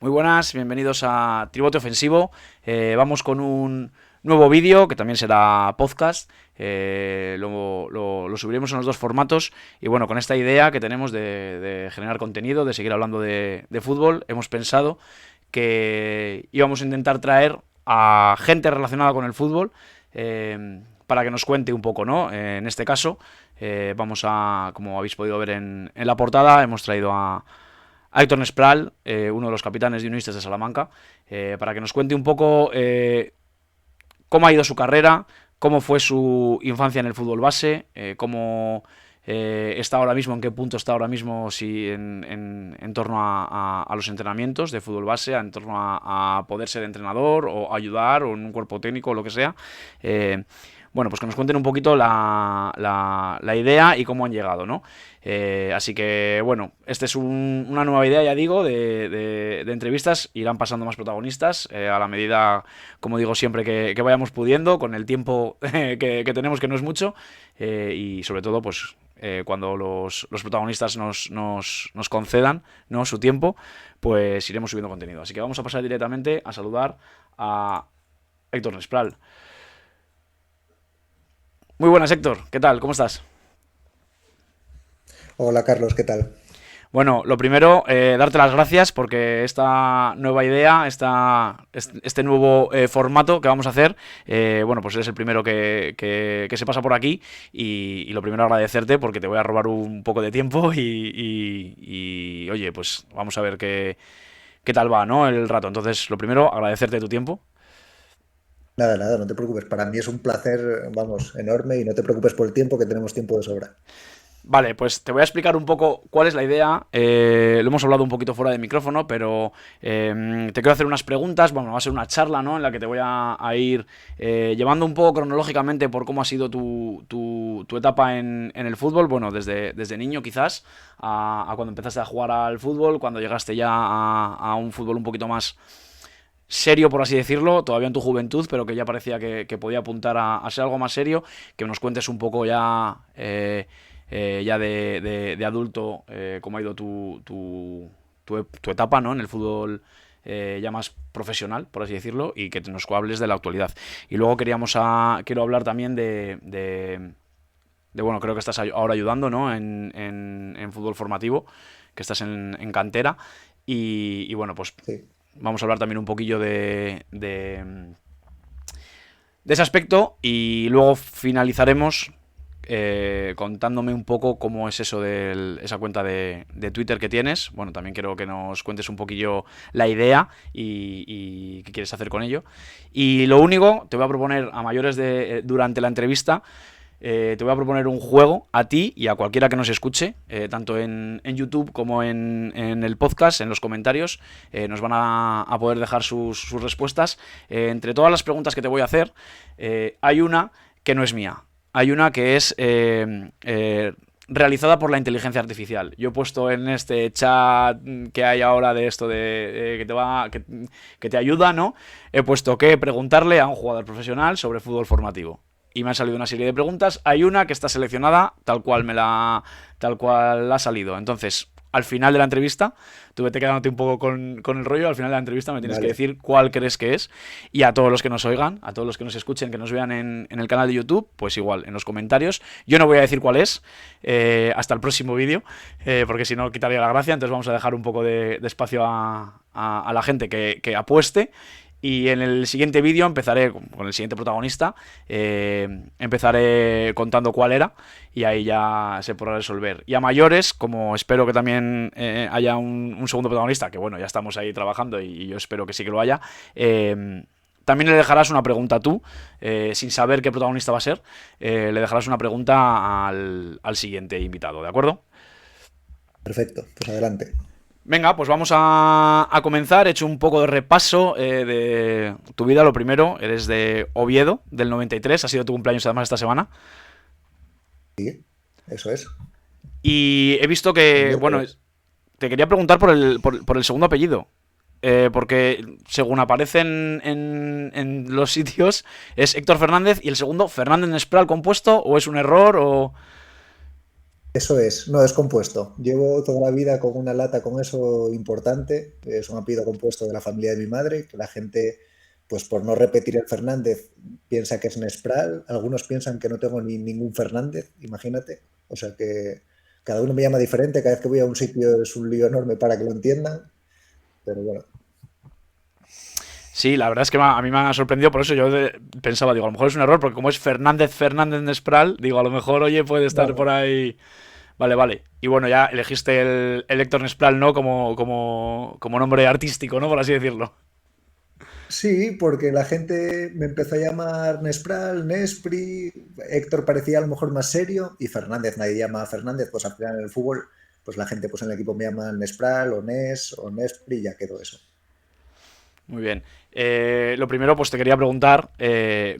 Muy buenas, bienvenidos a Tribote Ofensivo. Vamos con un nuevo vídeo que también será podcast. Lo subiremos en los dos formatos. Y bueno, con esta idea que tenemos de generar contenido, de seguir hablando de fútbol, hemos pensado que íbamos a intentar traer a gente relacionada con el fútbol para que nos cuente un poco, ¿no? En este caso, vamos a, como habéis podido ver en la portada, hemos traído a Aitor Nespral, uno de los capitanes de Unionistas de Salamanca, para que nos cuente un poco cómo ha ido su carrera, cómo fue su infancia en el fútbol base, cómo está ahora mismo, en qué punto está ahora mismo si en torno a los entrenamientos de fútbol base, en torno a poder ser entrenador o ayudar o en un cuerpo técnico o lo que sea. Bueno, pues que nos cuenten un poquito la idea y cómo han llegado, ¿no? Así que, bueno, esta es una nueva idea, ya digo, de entrevistas. Irán pasando más protagonistas a la medida, como digo siempre, que vayamos pudiendo, con el tiempo que tenemos, que no es mucho, y sobre todo, pues, cuando los protagonistas nos concedan, ¿no?, su tiempo, pues iremos subiendo contenido. Así que vamos a pasar directamente a saludar a Aitor Nespral. Muy buenas, Héctor. ¿Qué tal? ¿Cómo estás? Hola Carlos, ¿qué tal? Bueno, lo primero, darte las gracias porque esta nueva idea, este nuevo formato que vamos a hacer, bueno, pues eres el primero que se pasa por aquí y lo primero agradecerte porque te voy a robar un poco de tiempo oye, pues vamos a ver qué tal va, ¿no? El rato. Entonces, lo primero, agradecerte tu tiempo. Nada, nada, no te preocupes. Para mí es un placer, vamos, enorme y no te preocupes por el tiempo, que tenemos tiempo de sobra. Vale, pues te voy a explicar un poco cuál es la idea. Lo hemos hablado un poquito fuera de micrófono, pero te quiero hacer unas preguntas. Bueno, va a ser una charla, ¿no?, en la que te voy a ir llevando un poco cronológicamente por cómo ha sido tu etapa en el fútbol. Bueno, desde niño quizás, a cuando empezaste a jugar al fútbol, cuando llegaste ya a un fútbol un poquito más serio, por así decirlo, todavía en tu juventud, pero que ya parecía que podía apuntar a ser algo más serio, que nos cuentes un poco ya de adulto, cómo ha ido tu etapa, ¿no?, en el fútbol ya más profesional, por así decirlo, y que nos hables de la actualidad. Y luego quiero hablar también bueno, creo que estás ahora ayudando, ¿no?, en fútbol formativo, que estás en cantera, y bueno, pues Sí. vamos a hablar también un poquillo de ese aspecto y luego finalizaremos contándome un poco cómo es eso de esa cuenta de Twitter que tienes. Bueno, también quiero que nos cuentes un poquillo la idea y qué quieres hacer con ello. Y lo único, te voy a proponer a mayores durante la entrevista, te voy a proponer un juego a ti y a cualquiera que nos escuche, tanto en YouTube como en el podcast, en los comentarios. Nos van a poder dejar sus respuestas. Entre todas las preguntas que te voy a hacer, hay una que no es mía. Hay una que es realizada por la inteligencia artificial. Yo he puesto en este chat que hay ahora de esto que te ayuda, ¿no? He puesto que preguntarle a un jugador profesional sobre fútbol formativo y me han salido una serie de preguntas. Hay una que está seleccionada tal cual ha salido. Entonces, al final de la entrevista, tú vete quedándote un poco con el rollo. Al final de la entrevista me tienes que Vale, decir cuál crees que es. Y a todos los que nos oigan, a todos los que nos escuchen, que nos vean en el canal de YouTube, pues igual, en los comentarios. Yo no voy a decir cuál es hasta el próximo vídeo, porque si no quitaría la gracia. Entonces vamos a dejar un poco de espacio a la gente que apueste. Y en el siguiente vídeo empezaré con el siguiente protagonista, empezaré contando cuál era y ahí ya se podrá resolver. Y a mayores, como espero que también haya un segundo protagonista, que bueno, ya estamos ahí trabajando y yo espero que sí que lo haya, también le dejarás una pregunta tú, sin saber qué protagonista va a ser, le dejarás una pregunta al siguiente invitado, ¿de acuerdo? perfecto, pues adelante. Venga, pues vamos a comenzar. He hecho un poco de repaso de tu vida. Lo primero, eres de Oviedo, del 93. Ha sido tu cumpleaños además esta semana. Sí, eso es. Y he visto El que, bueno, miércoles. te quería preguntar por el segundo apellido. Porque según aparece en los sitios, es Héctor Fernández y el segundo Fernández Nespral compuesto, o es un error, o... Eso es, no es compuesto. Llevo toda la vida con una lata con eso importante. Es un apellido compuesto de la familia de mi madre, que la gente, pues por no repetir el Fernández, piensa que es Nespral. Algunos piensan que no tengo ni ningún Fernández, imagínate. O sea que cada uno me llama diferente. Cada vez que voy a un sitio es un lío enorme para que lo entiendan. Pero bueno, Sí, la verdad es que a mí me ha sorprendido, por eso yo pensaba, digo, a lo mejor es un error, porque como es Fernández Fernández Nespral, digo, a lo mejor, oye, puede estar por no. ahí. Vale, vale. Y bueno, ya elegiste el Héctor Nespral, ¿no? Como nombre artístico, ¿no? Por así decirlo. Sí, porque la gente me empezó a llamar Nespral, Nespri, Héctor parecía a lo mejor más serio y Fernández, nadie llama a Fernández, pues al final en el fútbol, pues la gente pues en el equipo me llama Nespral o Nes o Nespri y ya quedó eso. Muy bien. Lo primero, pues te quería preguntar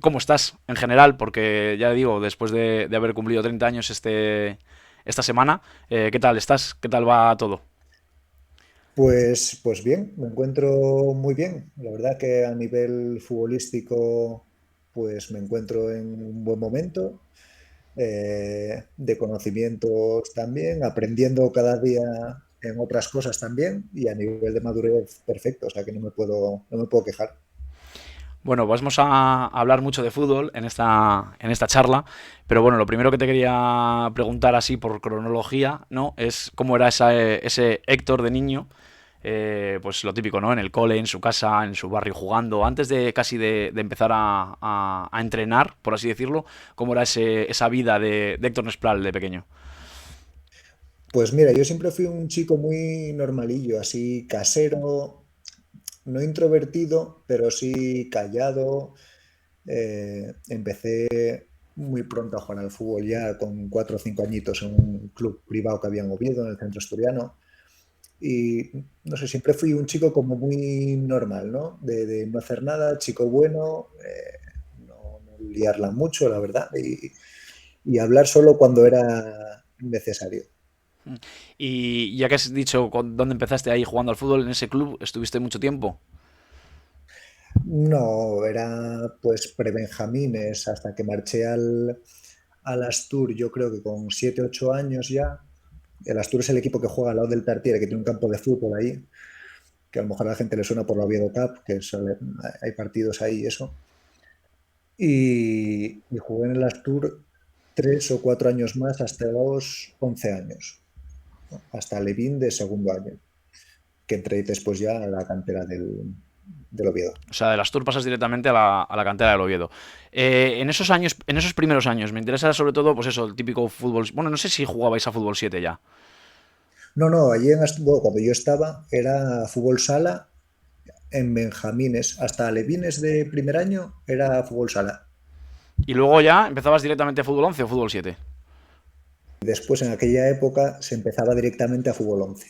cómo estás en general, porque ya digo, después de haber cumplido 30 años esta semana, ¿qué tal estás? ¿Qué tal va todo? Pues bien, me encuentro muy bien. La verdad que a nivel futbolístico, pues me encuentro en un buen momento, de conocimientos también, aprendiendo cada día en otras cosas también y a nivel de madurez perfecto, o sea que no me puedo quejar. Bueno, vamos a hablar mucho de fútbol en esta charla, pero bueno, lo primero que te quería preguntar así por cronología, ¿no? Es cómo era ese Héctor de niño, pues lo típico, ¿no? En el cole, en su casa, en su barrio jugando, antes de casi de empezar a entrenar, por así decirlo, cómo era esa vida de Héctor Nespral de pequeño. Pues mira, yo siempre fui un chico muy normalillo, así casero, no introvertido, pero sí callado. Empecé muy pronto a jugar al fútbol ya con 4 o 5 añitos en un club privado que había en Oviedo, en el centro asturiano. Y no sé, siempre fui un chico como muy normal, ¿no? De no hacer nada, chico bueno, no liarla mucho, la verdad, y hablar solo cuando era necesario. Y ya que has dicho dónde empezaste ahí jugando al fútbol, en ese club, ¿estuviste mucho tiempo? No, era pues prebenjamines hasta que marché al Astur, yo creo que con 7 u 8 años ya. El Astur es el equipo que juega al lado del Tartiere, que tiene un campo de fútbol ahí, que a lo mejor a la gente le suena por la Oviedo Cup, hay partidos ahí y eso. Y jugué en el Astur 3 o 4 años más hasta los 11 años, ¿no? Hasta Levín de segundo año, que entré después ya a la cantera del Oviedo. O sea, de las Tour pasas directamente a la cantera del Oviedo. En esos años, en esos primeros años, me interesa sobre todo, pues eso, el típico fútbol. Bueno, no sé si jugabais a fútbol 7 ya. No, allí bueno, cuando yo estaba era fútbol sala en Benjamines. Hasta Levines de primer año era fútbol sala. Y luego ya empezabas directamente a fútbol 11 o fútbol 7. Después, en aquella época, se empezaba directamente a fútbol 11.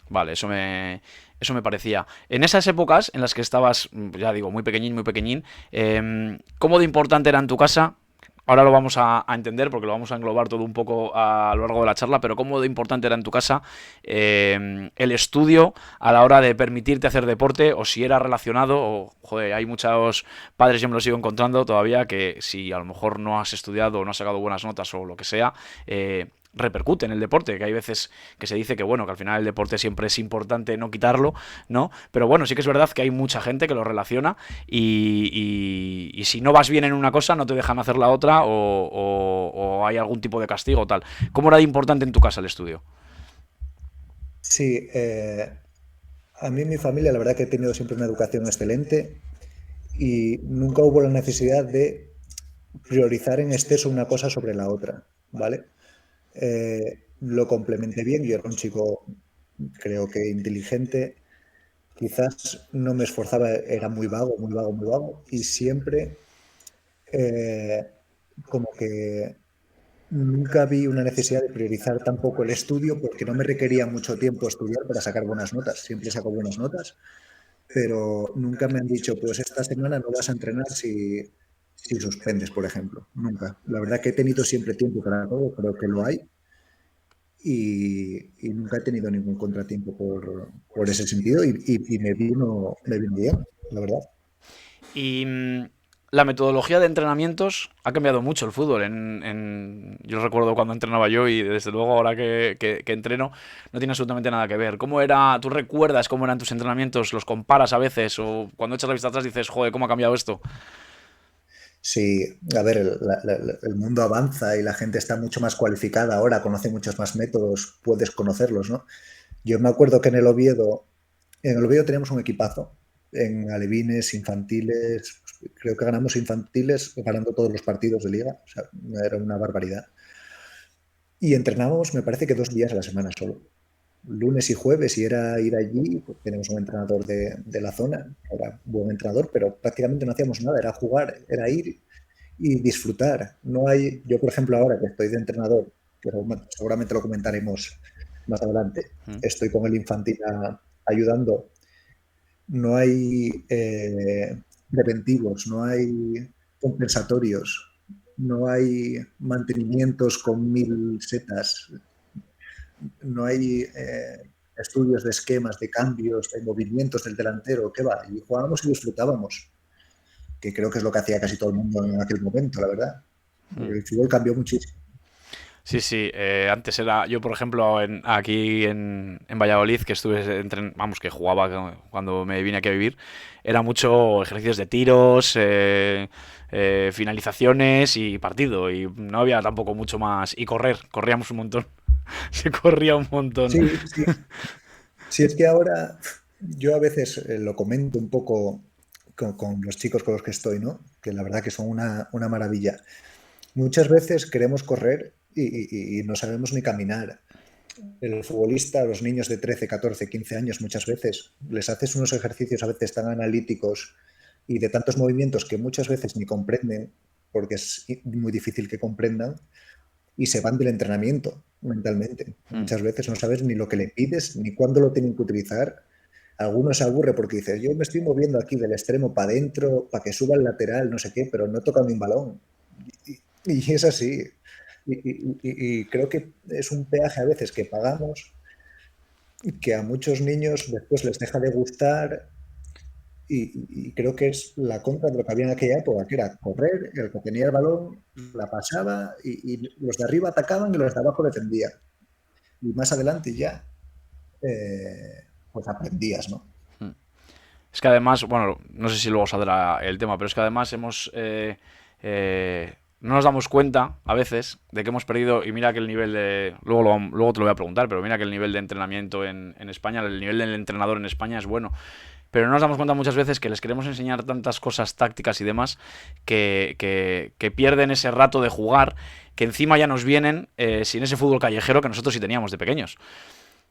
Vale, eso me parecía. En esas épocas en las que estabas, ya digo, muy pequeñín, ¿cómo de importante era en tu casa? Ahora lo vamos a entender porque lo vamos a englobar todo un poco a lo largo de la charla, pero ¿cómo de importante era en tu casa el estudio a la hora de permitirte hacer deporte o si era relacionado o, joder, hay muchos padres, yo me lo sigo encontrando todavía, que si a lo mejor no has estudiado o no has sacado buenas notas o lo que sea, repercute en el deporte, que hay veces que se dice que bueno, que al final el deporte siempre es importante no quitarlo, ¿no? Pero bueno, sí que es verdad que hay mucha gente que lo relaciona y si no vas bien en una cosa no te dejan hacer la otra o hay algún tipo de castigo o tal. ¿Cómo era de importante en tu casa el estudio? Sí, a mí en mi familia la verdad que he tenido siempre una educación excelente y nunca hubo la necesidad de priorizar en exceso una cosa sobre la otra, ¿vale? Lo complementé bien, yo era un chico creo que inteligente, quizás no me esforzaba, era muy vago, muy vago, muy vago y siempre eh, como que nunca vi una necesidad de priorizar tampoco el estudio porque no me requería mucho tiempo estudiar para sacar buenas notas. Siempre saco buenas notas, pero nunca me han dicho, pues esta semana no vas a entrenar si suspendes, por ejemplo. Nunca. La verdad que he tenido siempre tiempo para todo, creo que lo hay, y nunca he tenido ningún contratiempo por ese sentido y me vino bien, la verdad. Y la metodología de entrenamientos ha cambiado mucho el fútbol. Yo recuerdo cuando entrenaba yo y desde luego ahora que entreno no tiene absolutamente nada que ver. ¿Cómo era? ¿Tú recuerdas cómo eran tus entrenamientos? ¿Los comparas a veces? ¿O cuando echas la vista atrás dices, joder, cómo ha cambiado esto? Sí, a ver, el mundo avanza y la gente está mucho más cualificada ahora, conoce muchos más métodos, puedes conocerlos, ¿no? Yo me acuerdo que en el Oviedo teníamos un equipazo, en alevines, infantiles, creo que ganamos infantiles ganando todos los partidos de liga, o sea, era una barbaridad. Y entrenábamos, me parece que 2 días a la semana solo, lunes y jueves, y era ir allí, pues, tenemos un entrenador de la zona, era buen entrenador, pero prácticamente no hacíamos nada, era jugar, era ir y disfrutar. No hay, yo por ejemplo ahora que estoy de entrenador, que seguramente lo comentaremos más adelante, ¿Mm? estoy con el infantil ayudando, no hay preventivos, no hay compensatorios, no hay mantenimientos con 1000 setas, no hay estudios de esquemas, de cambios, de movimientos del delantero, ¿qué va? Y jugábamos y disfrutábamos, que creo que es lo que hacía casi todo el mundo en aquel momento, la verdad. ¿Mm? El fútbol cambió muchísimo. Sí, sí, antes era, yo por ejemplo, aquí en Valladolid, que vamos, que jugaba cuando me vine aquí a vivir, era mucho ejercicios de tiros, finalizaciones y partido, y no había tampoco mucho más, y corríamos un montón, se corría un montón. Sí, sí. Sí, es que ahora yo a veces lo comento un poco con los chicos con los que estoy, ¿no? Que la verdad que son una maravilla. Muchas veces queremos correr y no sabemos ni caminar. El futbolista, los niños de 13, 14, 15 años, muchas veces les haces unos ejercicios a veces tan analíticos y de tantos movimientos que muchas veces ni comprenden, porque es muy difícil que comprendan, y se van del entrenamiento mentalmente. Mm. Muchas veces no sabes ni lo que le pides, ni cuándo lo tienen que utilizar. Algunos se aburre porque dices, yo me estoy moviendo aquí del extremo para adentro, para que suba el lateral, no sé qué, pero no he tocado ni un balón. Y es así. Y creo que es un peaje a veces que pagamos, que a muchos niños después les deja de gustar y creo que es la contra de lo que había en aquella época, que era correr, el que tenía el balón la pasaba y los de arriba atacaban y los de abajo defendían. Y más adelante ya, pues aprendías, ¿no? Es que además, bueno, no sé si luego saldrá el tema, pero es que además no nos damos cuenta a veces de que hemos perdido, y mira que el nivel de, luego te lo voy a preguntar, pero mira que el nivel de entrenamiento en España, el nivel del entrenador en España es bueno, pero no nos damos cuenta muchas veces que les queremos enseñar tantas cosas tácticas y demás que pierden ese rato de jugar, que encima ya nos vienen sin ese fútbol callejero que nosotros sí teníamos de pequeños.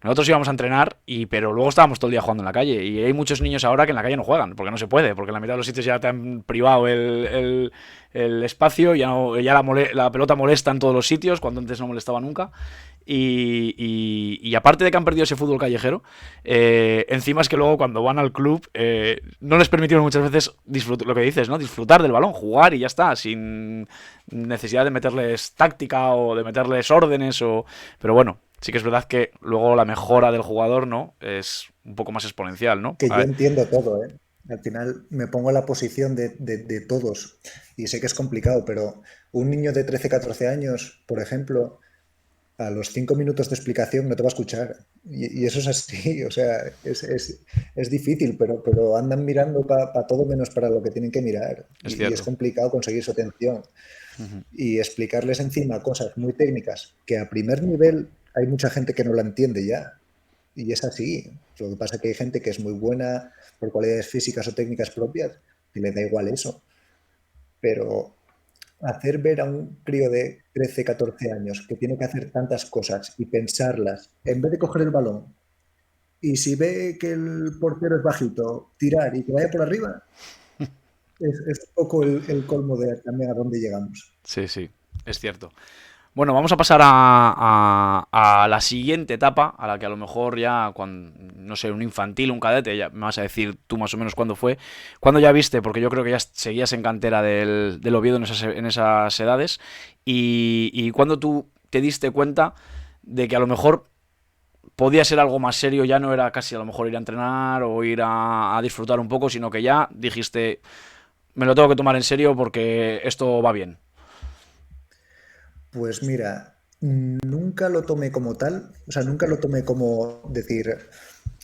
Nosotros íbamos a entrenar, pero luego estábamos todo el día jugando en la calle. Y hay muchos niños ahora que en la calle no juegan, porque no se puede, porque en la mitad de los sitios ya te han privado el espacio, ya, no, ya la pelota molesta en todos los sitios, cuando antes no molestaba nunca. Y aparte de que han perdido ese fútbol callejero, encima es que luego cuando van al club no les permitieron muchas veces lo que dices, ¿no? Disfrutar del balón, jugar y ya está, sin necesidad de meterles táctica o de meterles órdenes. Pero bueno, sí que es verdad que luego la mejora del jugador, ¿no? Es un poco más exponencial, ¿no? Que yo entiendo todo, ¿eh? Al final me pongo en la posición de todos y sé que es complicado, pero un niño de 13, 14 años, por ejemplo, a los 5 minutos de explicación no te va a escuchar. Y eso es así, o sea, es difícil, pero andan mirando para todo menos para lo que tienen que mirar. Es Y es cierto. complicado conseguir su atención. Y explicarles encima cosas muy técnicas que a primer nivel hay mucha gente que no la entiende ya. Y es así. Lo que pasa es que hay gente que es muy buena por cualidades físicas o técnicas propias y le da igual eso. Pero hacer ver a un crío de 13, 14 años que tiene que hacer tantas cosas y pensarlas, en vez de coger el balón y si ve que el portero es bajito, tirar y que vaya por arriba, es un poco el colmo de también a dónde llegamos. Sí, sí, es cierto. Bueno, vamos a pasar a la siguiente etapa, a la que a lo mejor ya, cuando, no sé, un infantil, un cadete, ya me vas a decir tú más o menos cuándo fue, cuándo ya viste, porque yo creo que ya seguías en cantera del Oviedo en esas edades, y cuando tú te diste cuenta de que a lo mejor podía ser algo más serio, ya no era casi a lo mejor ir a entrenar o ir a disfrutar un poco, sino que ya dijiste, me lo tengo que tomar en serio porque esto va bien. Pues mira, nunca lo tomé como tal, o sea, nunca lo tomé como decir,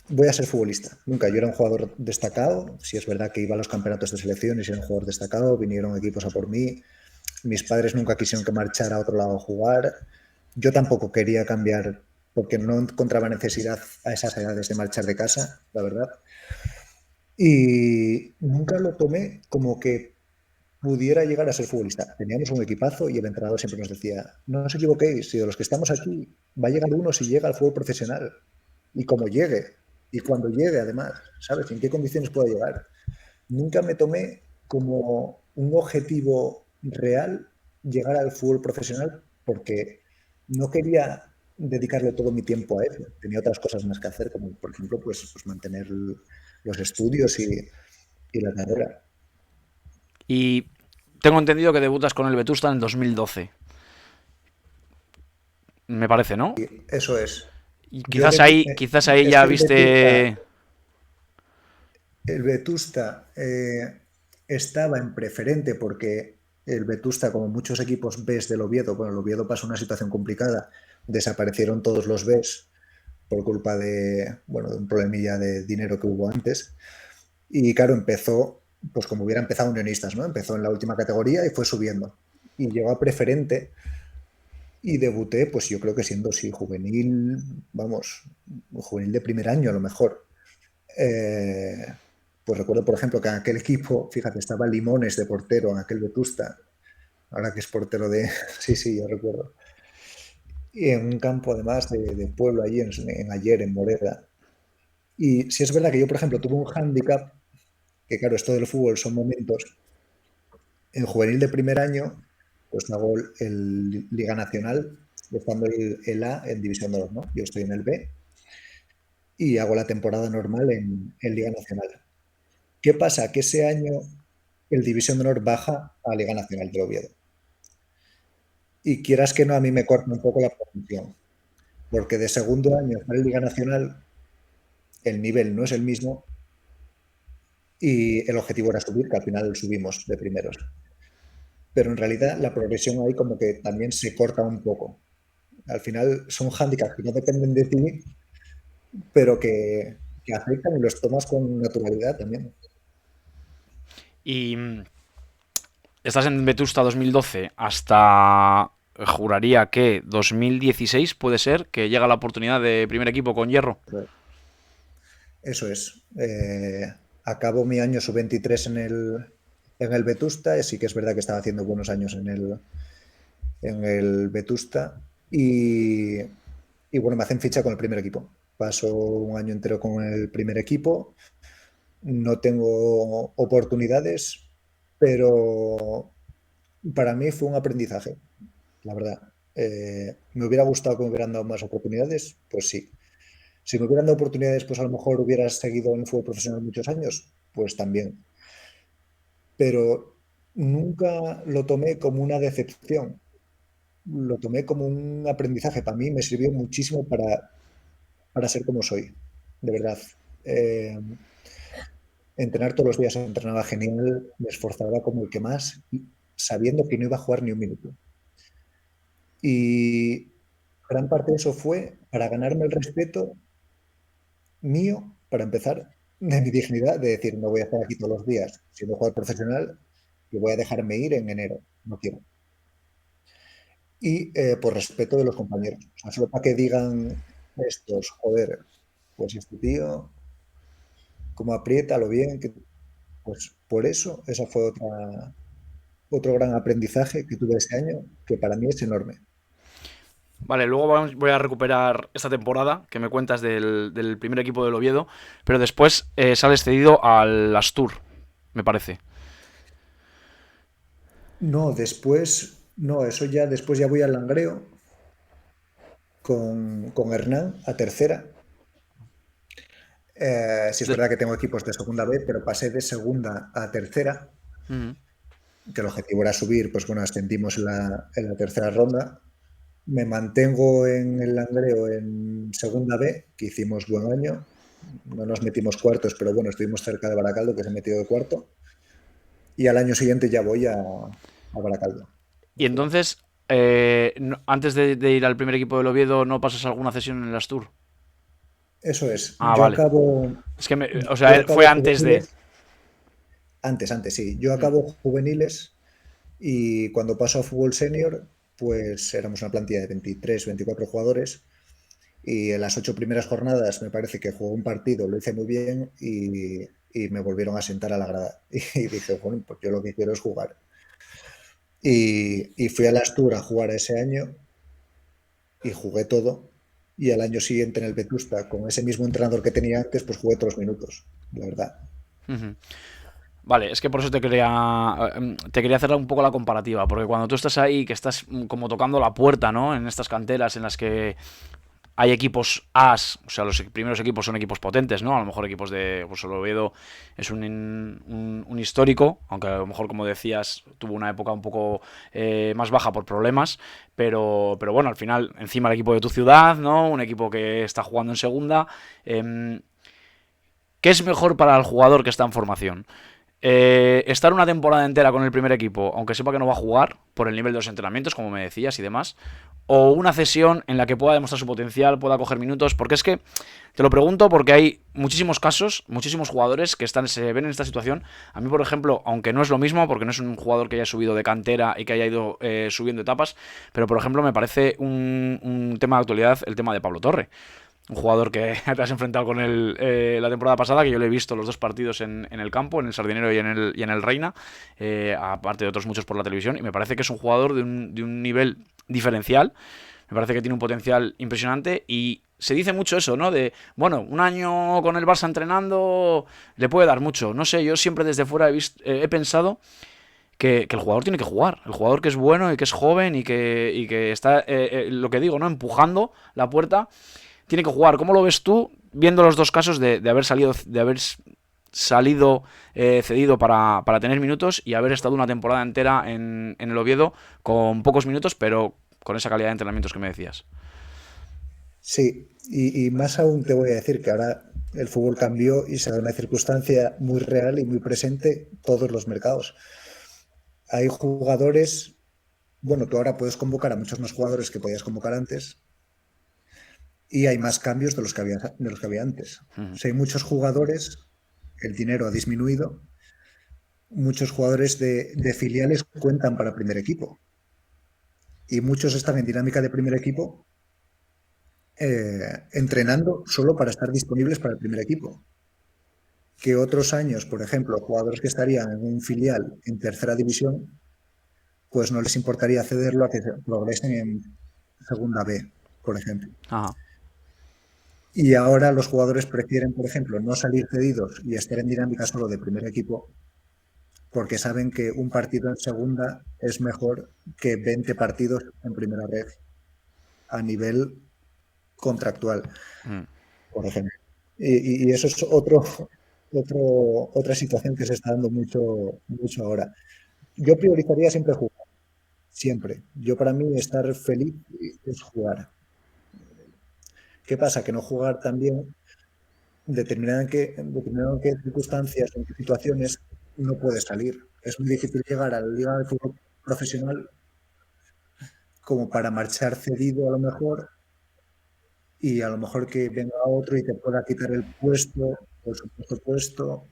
voy a ser futbolista. Nunca, yo era un jugador destacado, si es verdad que iba a los campeonatos de selecciones y era un jugador destacado, vinieron equipos a por mí, mis padres nunca quisieron que marchara a otro lado a jugar, yo tampoco quería cambiar porque no encontraba necesidad a esas edades de marchar de casa, la verdad. Y nunca lo tomé como que pudiera llegar a ser futbolista. Teníamos un equipazo y el entrenador siempre nos decía, no os equivoquéis, si de los que estamos aquí va a llegar uno si llega al fútbol profesional. Y como llegue, y cuando llegue además, ¿sabes? ¿En qué condiciones puede llegar? Nunca me tomé como un objetivo real llegar al fútbol profesional porque no quería dedicarle todo mi tiempo a eso. Tenía otras cosas más que hacer, como por ejemplo, pues mantener los estudios y la carrera. Y tengo entendido que debutas con el Vetusta en 2012. Me parece, ¿no? Eso es. Y Yo quizás ahí es ya que viste. El Vetusta estaba en preferente porque el Vetusta, como muchos equipos Bs del Oviedo, bueno, el Oviedo pasó una situación complicada, desaparecieron todos los Bs por culpa de, bueno, de un problemilla de dinero que hubo antes. Y claro, empezó, pues como hubiera empezado Unionistas, ¿no? Empezó en la última categoría y fue subiendo. Y llegó a preferente y debuté, pues yo creo que siendo, sí, juvenil, vamos, juvenil de primer año a lo mejor. Eh, pues recuerdo, por ejemplo, que en aquel equipo, fíjate, estaba Limones de portero, en aquel Vetusta, ahora que es portero de... Sí, sí, yo recuerdo. Y en un campo además de pueblo allí en Ayer, en Moreda. Y si es verdad que yo, por ejemplo, tuve un hándicap, que claro, esto del fútbol son momentos. En juvenil de primer año, pues hago el Liga Nacional, estando el A en División de Honor, ¿no? Yo estoy en el B y hago la temporada normal en Liga Nacional. ¿Qué pasa? Que ese año el División de Honor baja a Liga Nacional de Oviedo. Y quieras que no, a mí me corta un poco la posición, porque de segundo año para Liga Nacional el nivel no es el mismo y el objetivo era subir, que al final subimos de primeros. Pero en realidad la progresión ahí como que también se corta un poco. Al final son hándicaps que no dependen de ti, pero que afectan y los tomas con naturalidad también. Y estás en Vetusta 2012 hasta. Juraría que 2016 puede ser que llega la oportunidad de primer equipo con Hierro. Eso es. Acabo mi año sub-23 en el Vetusta. Sí que es verdad que estaba haciendo buenos años en el Vetusta. Y bueno, me hacen ficha con el primer equipo. Paso un año entero con el primer equipo. No tengo oportunidades, pero para mí fue un aprendizaje, la verdad. ¿Me hubiera gustado que me hubieran dado más oportunidades? Pues sí. Si me hubieran dado oportunidades, pues a lo mejor hubieras seguido en el fútbol profesional muchos años, pues también. Pero nunca lo tomé como una decepción, lo tomé como un aprendizaje. Para mí me sirvió muchísimo para ser como soy, de verdad. Eh, Entrenar todos los días entrenaba genial, me esforzaba como el que más, sabiendo que no iba a jugar ni un minuto. Y gran parte de eso fue para ganarme el respeto mío, para empezar, de mi dignidad, de decir, no voy a estar aquí todos los días siendo jugador profesional y voy a dejarme ir en enero, no quiero. Y por respeto de los compañeros, o sea, solo para que digan estos, joder, pues este tío, como aprieta lo bien, que, pues por eso, esa fue otro gran aprendizaje que tuve ese año, que para mí es enorme. Vale, luego voy a recuperar esta temporada que me cuentas del primer equipo del Oviedo, pero después sales cedido al Astur, me parece. No, después, no, eso ya, después ya voy al Langreo con Hernán a tercera. Sí es Des- verdad que tengo equipos de segunda B, pero pasé de segunda a tercera, Ujú. que el objetivo era subir, pues bueno, ascendimos en la tercera ronda. Me mantengo en el Langreo en segunda B, que hicimos buen año. No nos metimos cuartos, pero bueno, estuvimos cerca de Baracaldo, que se metió de cuarto. y al año siguiente ya voy a Baracaldo Y a jugar. entonces, antes de ir al primer equipo del Oviedo, ¿no pasas alguna cesión en el Astur? Eso es, Ah, vale. Es que, o yo sea, fue acabo antes de... juveniles, antes, sí, yo Mm, acabo juveniles y cuando paso a fútbol senior, pues éramos una plantilla de 23, 24 jugadores y en las 8 primeras jornadas me parece que jugué un partido, lo hice muy bien y me volvieron a sentar a la grada. Y dije, bueno, pues yo lo que quiero es jugar. Y fui a la Astur a jugar ese año y jugué todo. Y al año siguiente en el Vetusta, con ese mismo entrenador que tenía antes, pues jugué otros minutos, la verdad. ujú. Vale, es que por eso te quería hacer un poco la comparativa, porque cuando tú estás ahí, que estás como tocando la puerta, ¿no? En estas canteras en las que hay equipos As, o sea, los primeros equipos son equipos potentes, ¿no? A lo mejor equipos de, pues el Oviedo es un histórico, aunque a lo mejor, como decías, tuvo una época un poco más baja por problemas, pero bueno, al final, encima el equipo de tu ciudad, ¿no? Un equipo que está jugando en segunda. Eh, ¿Qué es mejor para el jugador que está en formación? Estar una temporada entera con el primer equipo, aunque sepa que no va a jugar, por el nivel de los entrenamientos, como me decías y demás, o una cesión en la que pueda demostrar su potencial, pueda coger minutos, porque es que te lo pregunto porque hay muchísimos casos, muchísimos jugadores que se ven en esta situación. A mí, por ejemplo, aunque no es lo mismo, porque no es un jugador que haya subido de cantera y que haya ido subiendo etapas, pero por ejemplo me parece un tema de actualidad el tema de Pablo Torre, un jugador que te has enfrentado con él la temporada pasada, que yo le he visto los dos partidos en el campo, en el Sardinero y en el Reina, aparte de otros muchos por la televisión, y me parece que es un jugador de un nivel diferencial, me parece que tiene un potencial impresionante y se dice mucho eso, ¿no? De, bueno, un año con el Barça entrenando le puede dar mucho. No sé, yo siempre desde fuera he pensado que el jugador tiene que jugar. El jugador que es bueno y que es joven y que está, lo que digo, ¿no? Empujando la puerta tiene que jugar. ¿Cómo lo ves tú viendo los dos casos de haber salido cedido para tener minutos y haber estado una temporada entera en el Oviedo con pocos minutos, pero con esa calidad de entrenamientos que me decías? Sí, y más aún te voy a decir que ahora el fútbol cambió y se da una circunstancia muy real y muy presente en todos los mercados. Hay jugadores, bueno, tú ahora puedes convocar a muchos más jugadores que podías convocar antes y hay más cambios de los que había antes. O sea, hay muchos jugadores, el dinero ha disminuido, muchos jugadores de filiales cuentan para primer equipo y muchos están en dinámica de primer equipo entrenando solo para estar disponibles para el primer equipo. Que otros años, por ejemplo, jugadores que estarían en un filial en tercera división, pues no les importaría cederlo a que progresen en segunda B, por ejemplo. Ajá. Y ahora los jugadores prefieren, por ejemplo, no salir cedidos y estar en dinámica solo de primer equipo porque saben que un partido en segunda es mejor que 20 partidos en primera red a nivel contractual, Mm. por ejemplo. Y eso es otra situación que se está dando mucho, mucho ahora. Yo priorizaría siempre jugar, siempre. Yo para mí estar feliz es jugar. ¿Qué pasa? Que no jugar también, determinado en qué circunstancias, en qué situaciones no puede salir. Es muy difícil llegar a la liga de fútbol profesional como para marchar cedido a lo mejor y a lo mejor que venga otro y te pueda quitar el puesto o el supuesto puesto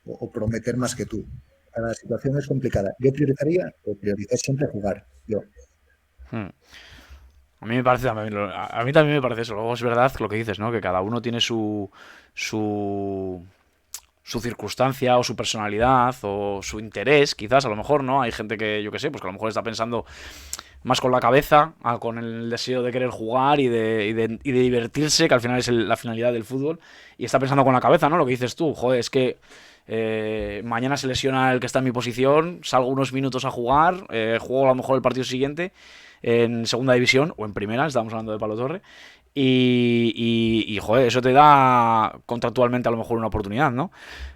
o prometer más que tú. Cada situación es complicada. Yo priorizaría o prioricé siempre jugar. Yo. Mm. A mí me parece también, a mí también me parece eso. Luego es verdad lo que dices, ¿no? Que cada uno tiene su, su circunstancia o su personalidad o su interés, quizás, a lo mejor, ¿no? Hay gente que, yo qué sé, pues que a lo mejor está pensando más con la cabeza, con el deseo de querer jugar y de divertirse, que al final es la finalidad del fútbol, y está pensando con la cabeza, ¿no? Lo que dices tú, joder, es que mañana se lesiona el que está en mi posición, salgo unos minutos a jugar, juego a lo mejor el partido siguiente en segunda división o en primera, estamos hablando de Palo Torre, y, joder, eso te da contractualmente a lo mejor una oportunidad, ¿no?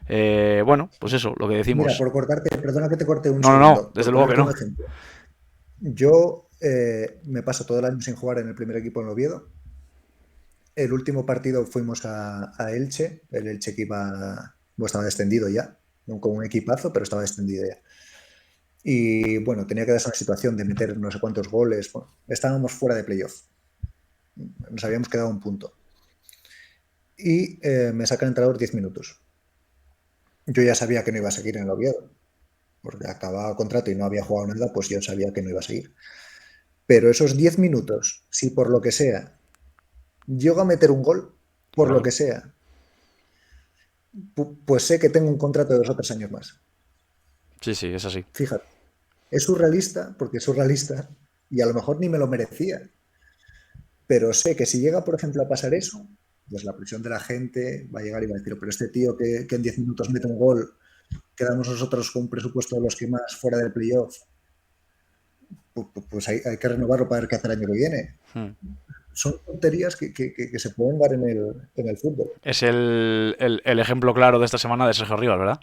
Bueno, pues eso, lo que Mira, decimos. por cortarte, perdona que te corte un No, no, no, segundo, por desde luego que ponerte un no. ejemplo. Yo me paso todo el año sin jugar en el primer equipo en Oviedo. El último partido fuimos a Elche, el Elche que iba, bueno, estaba descendido ya. no con un equipazo, pero estaba extendido ya. Y bueno, tenía que darse una situación de meter no sé cuántos goles. Bueno, estábamos fuera de playoff. Nos habíamos quedado un punto. Y me saca el entrenador 10 minutos. Yo ya sabía que no iba a seguir en el Oviedo, porque acababa el contrato y no había jugado nada, pues yo sabía que no iba a seguir. Pero esos 10 minutos, si por lo que sea, llego a meter un gol, por lo Claro. que sea, pues sé que tengo un contrato de 2 o 3 años más. Sí, sí, es así. Fíjate, es surrealista, porque es surrealista, y a lo mejor ni me lo merecía. Pero sé que si llega, por ejemplo, a pasar eso, pues la presión de la gente va a llegar y va a decir, pero este tío que en 10 minutos mete un gol, quedamos nosotros con un presupuesto de los que más fuera del playoff, pues hay que renovarlo para ver qué hace el año que viene. Hmm. Son tonterías que se pueden dar en el fútbol. Es el ejemplo claro de esta semana de Sergio Rivas, ¿verdad?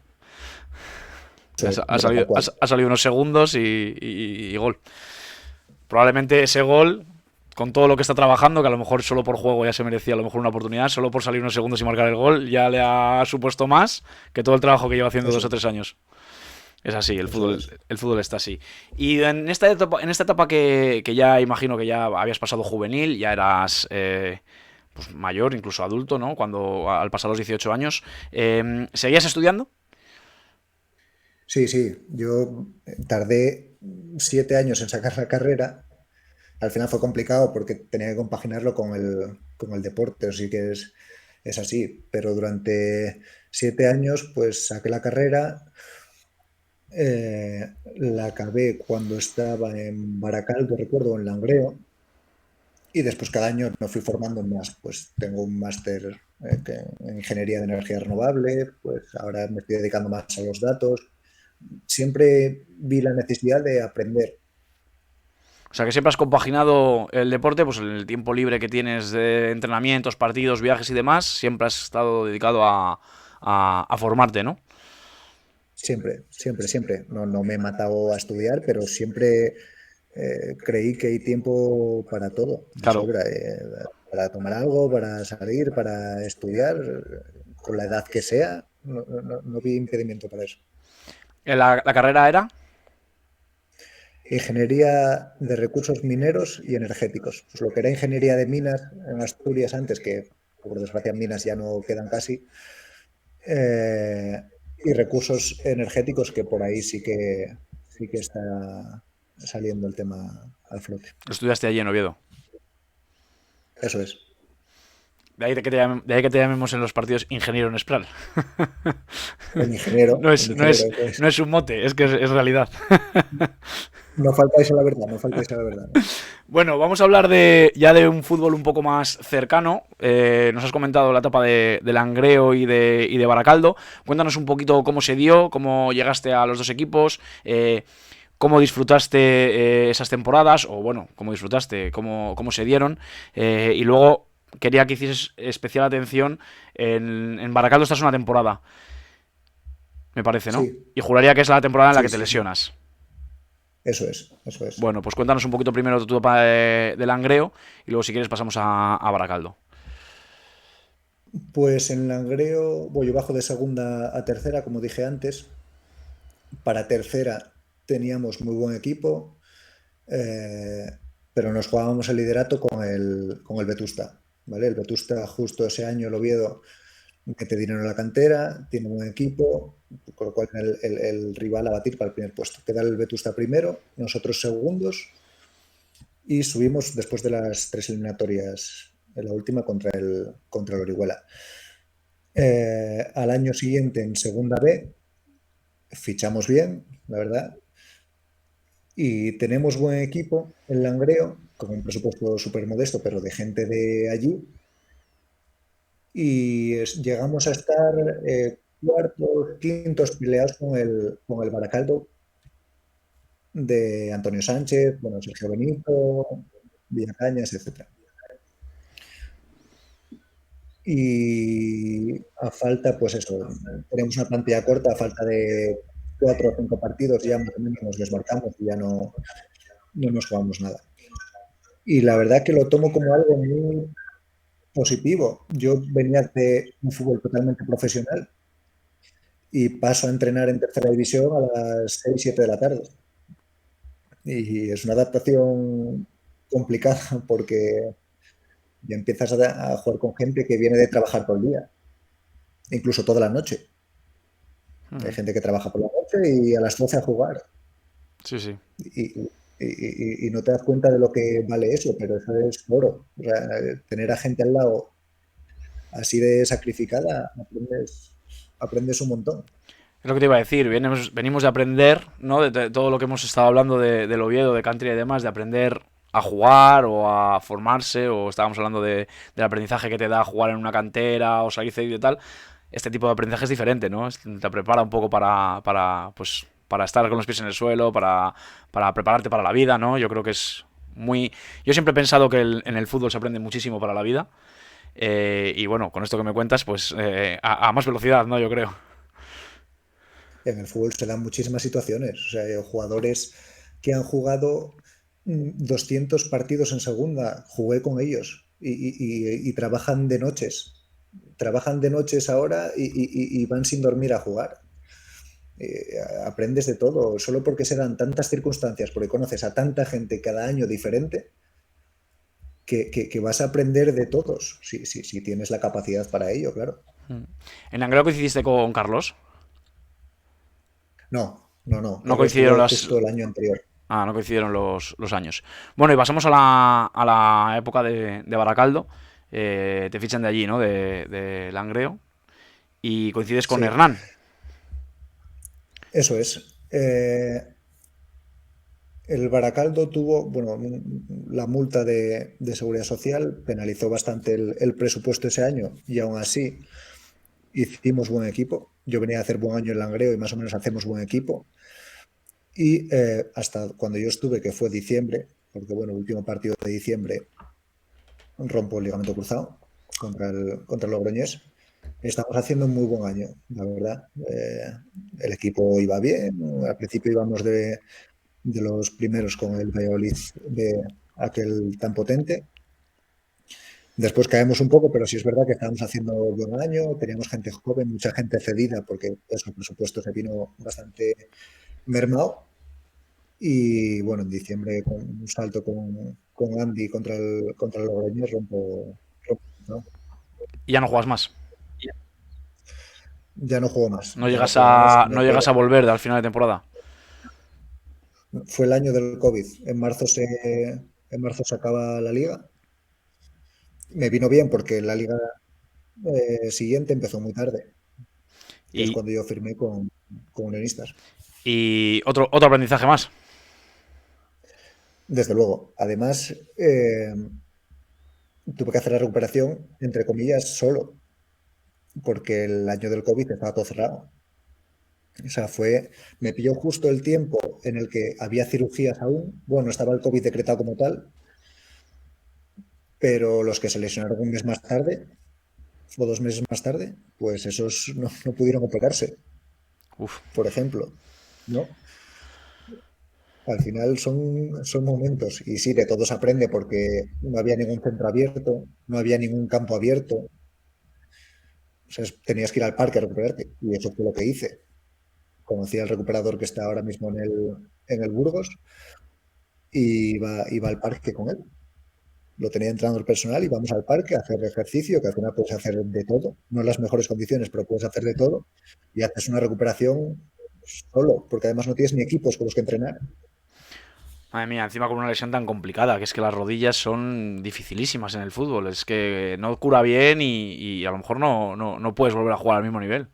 Eso es, Ha pero tal salido, cual. ha salido unos segundos y gol. Probablemente ese gol, con todo lo que está trabajando, que a lo mejor solo por juego ya se merecía a lo mejor una oportunidad, solo por salir unos segundos y marcar el gol, ya le ha supuesto más que todo el trabajo que lleva haciendo Eso 2 o 3 años. Es así, eso es. el fútbol está así. Y en esta etapa que ya imagino que ya habías pasado juvenil, ya eras pues mayor, incluso adulto, ¿no? Cuando al pasar los 18 años, ¿seguías estudiando? Sí, sí. Yo tardé 7 años en sacar la carrera. Al final fue complicado porque tenía que compaginarlo con el deporte, así que es así. Pero durante 7 años, pues saqué la carrera. La acabé cuando estaba en Baracaldo, recuerdo, en Langreo. Y después cada año me fui formando en más. Pues tengo un máster en ingeniería de energía renovable, pues ahora me estoy dedicando más a los datos. Siempre vi la necesidad de aprender. O sea, que siempre has compaginado el deporte, pues en el tiempo libre que tienes de entrenamientos, partidos, viajes y demás, siempre has estado dedicado a formarte, ¿no? Siempre, siempre, siempre. No, no me he matado a estudiar, pero siempre creí que hay tiempo para todo, de Claro. sobra. Para tomar algo, para salir, para estudiar, con la edad que sea, no vi impedimento para eso. La carrera era, Ingeniería de recursos mineros y energéticos. Pues lo que era ingeniería de minas en Asturias antes, que por desgracia minas ya no quedan casi, y recursos energéticos, que por ahí sí que está saliendo el tema al flote. estudiaste allí en Oviedo. Eso es. De ahí que te llamemos en los partidos ingeniero en Espral. El ingeniero, eso No es. es un mote, es que es realidad. No faltáis a la verdad, no faltáis a la verdad. Bueno, vamos a hablar ya de un fútbol un poco más cercano. Nos has comentado la etapa de Langreo y de Baracaldo. Cuéntanos un poquito cómo se dio, cómo llegaste a los dos equipos, cómo disfrutaste esas temporadas, o bueno, cómo disfrutaste, cómo se dieron. Y luego quería que hicieses especial atención en Baracaldo. Esta es una temporada, me parece, ¿no? Sí, Y juraría que es la temporada en la sí, que te sí. lesionas. Eso es, eso es. Bueno, pues cuéntanos un poquito primero tu etapa de Langreo y luego si quieres pasamos a Baracaldo. Pues en Langreo, voy yo bajo de segunda a tercera, como dije antes. Para tercera teníamos muy buen equipo, eh, pero nos jugábamos el liderato con el Vetusta, ¿vale? El Vetusta justo ese año, el Oviedo, mete dinero en la cantera, tiene buen equipo, con lo cual era el rival a batir para el primer puesto. Queda el Vetusta primero, nosotros segundos, y subimos después de las 3 eliminatorias, en la última contra el Orihuela. Al año siguiente, en segunda B, fichamos bien, la verdad, y tenemos buen equipo en Langreo, con un presupuesto súper modesto, pero de gente de allí, y llegamos a estar cuartos, quintos peleados con el Baracaldo de Antonio Sánchez, bueno, Sergio Benito, Villacañas, etcétera. Y a falta, pues eso, tenemos una plantilla corta, a falta de 4 o 5 partidos, ya más o menos nos desmarcamos y ya no nos jugamos nada. Y la verdad que lo tomo como algo muy positivo. Yo venía de un fútbol totalmente profesional y paso a entrenar en tercera división a las 6 7 de la tarde. Y es una adaptación complicada porque ya empiezas a jugar con gente que viene de trabajar todo el día, incluso toda la noche. Hay Ujú. gente que trabaja por la noche y a las 12 a jugar. Sí, sí. Y no te das cuenta de lo que vale eso, pero eso es oro. O sea, tener a gente al lado así de sacrificada, aprendes un montón. Es lo que te iba a decir, venimos de aprender, ¿no? De todo lo que hemos estado hablando del Oviedo, de country y demás, de aprender a jugar o a formarse, o estábamos hablando del aprendizaje que te da jugar en una cantera o salir cedido y tal. Este tipo de aprendizaje es diferente, ¿no? Te prepara un poco pues, para estar con los pies en el suelo, para prepararte para la vida, ¿no? Yo creo que es muy... Yo siempre he pensado que en el fútbol se aprende muchísimo para la vida. Y bueno, con esto que me cuentas, pues a más velocidad, ¿no? Yo creo. En el fútbol se dan muchísimas situaciones. O sea, hay jugadores que han jugado 200 partidos en segunda, jugué con ellos y trabajan de noches. Trabajan de noches ahora y van sin dormir a jugar. Eh, Aprendes de todo, solo porque se dan tantas circunstancias, porque conoces a tanta gente cada año diferente, que vas a aprender de todos, si tienes la capacidad para ello, claro. En Langreo coincidiste con Carlos. No, no, no. No Carlos coincidieron estuvo las. justo el año anterior. Ah, no coincidieron los años. Bueno, y pasamos a la época de Baracaldo. Te fichan de allí, ¿no? De Langreo. Y coincides con Sí, Hernán. eso es. El Baracaldo tuvo, bueno, la multa de seguridad social penalizó bastante el presupuesto ese año y aún así hicimos buen equipo. Yo venía a hacer buen año en Langreo y más o menos hacemos buen equipo. Y hasta cuando yo estuve, que fue diciembre, porque bueno, el último partido de diciembre rompo el ligamento cruzado contra el Logroñés. Estamos haciendo un muy buen año, la verdad. El equipo iba bien. Al principio íbamos de los primeros con el Valladolid de aquel tan potente. Después caemos un poco, pero sí es verdad que estábamos haciendo buen año, teníamos gente joven, mucha gente cedida, porque eso, el presupuesto se vino bastante mermado. Y bueno, en diciembre con un salto con Andy contra el Logroñés ¿no? Y ya no juegas más. Ya no juego más, No ya no llegas juego más. a, no llegas a volver al final de temporada. Fue el año del COVID. En marzo se acaba la liga. Me vino bien porque la liga siguiente empezó muy tarde, que es Y, cuando yo firmé con Unionistas. y otro aprendizaje más. Desde luego. Además, tuve que hacer la recuperación, entre comillas, solo, porque el año del COVID estaba todo cerrado. O sea, me pilló justo el tiempo en el que había cirugías aún. Bueno, estaba el COVID decretado como tal, pero los que se lesionaron un mes más tarde o 2 meses más tarde, pues esos no pudieron operarse, Uf. por ejemplo, ¿no? Al final son momentos, y sí, de todos aprende porque no había ningún centro abierto, no había ningún campo abierto, o sea, tenías que ir al parque a recuperarte, y eso fue lo que hice. Conocí al recuperador que está ahora mismo en el Burgos y iba al parque con él. Lo tenía entrenador personal y vamos al parque a hacer ejercicio, que al final puedes hacer de todo, no en las mejores condiciones, pero puedes hacer de todo y haces una recuperación solo, porque además no tienes ni equipos con los que entrenar. Madre mía, encima con una lesión tan complicada, que es que las rodillas son dificilísimas en el fútbol. Es que no cura bien y a lo mejor no puedes volver a jugar al mismo nivel.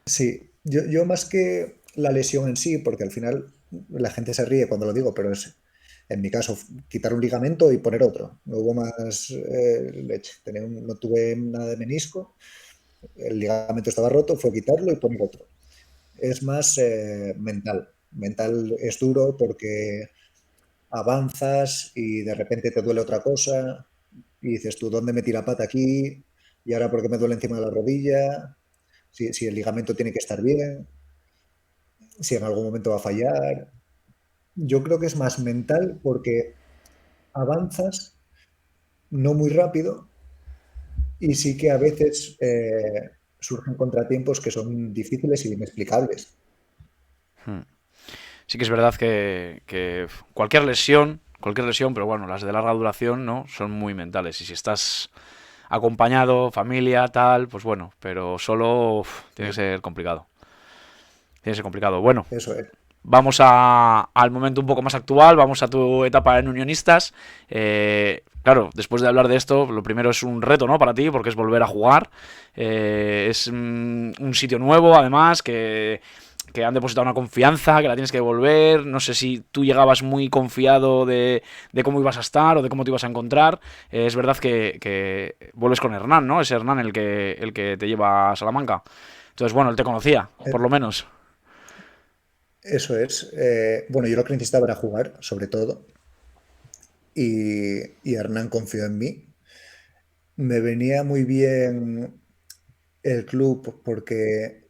Sí, yo más que la lesión en sí, porque al final la gente se ríe cuando lo digo, pero es, en mi caso, quitar un ligamento y poner otro. No hubo más leche. No tuve nada de menisco, el ligamento estaba roto, fue quitarlo y poner otro. Es más mental. Mental es duro porque avanzas y de repente te duele otra cosa y dices tú, ¿dónde metí la pata aquí? Y ahora, ¿por qué me duele encima de la rodilla? Si el ligamento tiene que estar bien, si en algún momento va a fallar. Yo creo que es más mental porque avanzas no muy rápido y sí que a veces, surgen contratiempos que son difíciles y inexplicables. Hmm. Sí que es verdad que cualquier lesión, pero bueno, las de larga duración, ¿no? Son muy mentales. Y si estás acompañado, familia, tal, pues bueno, pero solo tiene que ser complicado. Tiene que ser complicado. Bueno, Eso es. vamos al momento un poco más actual, vamos a tu etapa en Unionistas. Claro, después de hablar de esto, lo primero es un reto, ¿no? Para ti, porque es volver a jugar. Es un sitio nuevo, además, que han depositado una confianza, que la tienes que devolver. No sé si tú llegabas muy confiado de cómo ibas a estar o de cómo te ibas a encontrar. Es verdad que vuelves con Hernán, ¿no? Es Hernán el que te lleva a Salamanca. Entonces, bueno, él te conocía, por Eh, lo menos. Eso es. Bueno, yo lo que necesitaba era jugar, sobre todo, y Hernán confió en mí. Me venía muy bien el club porque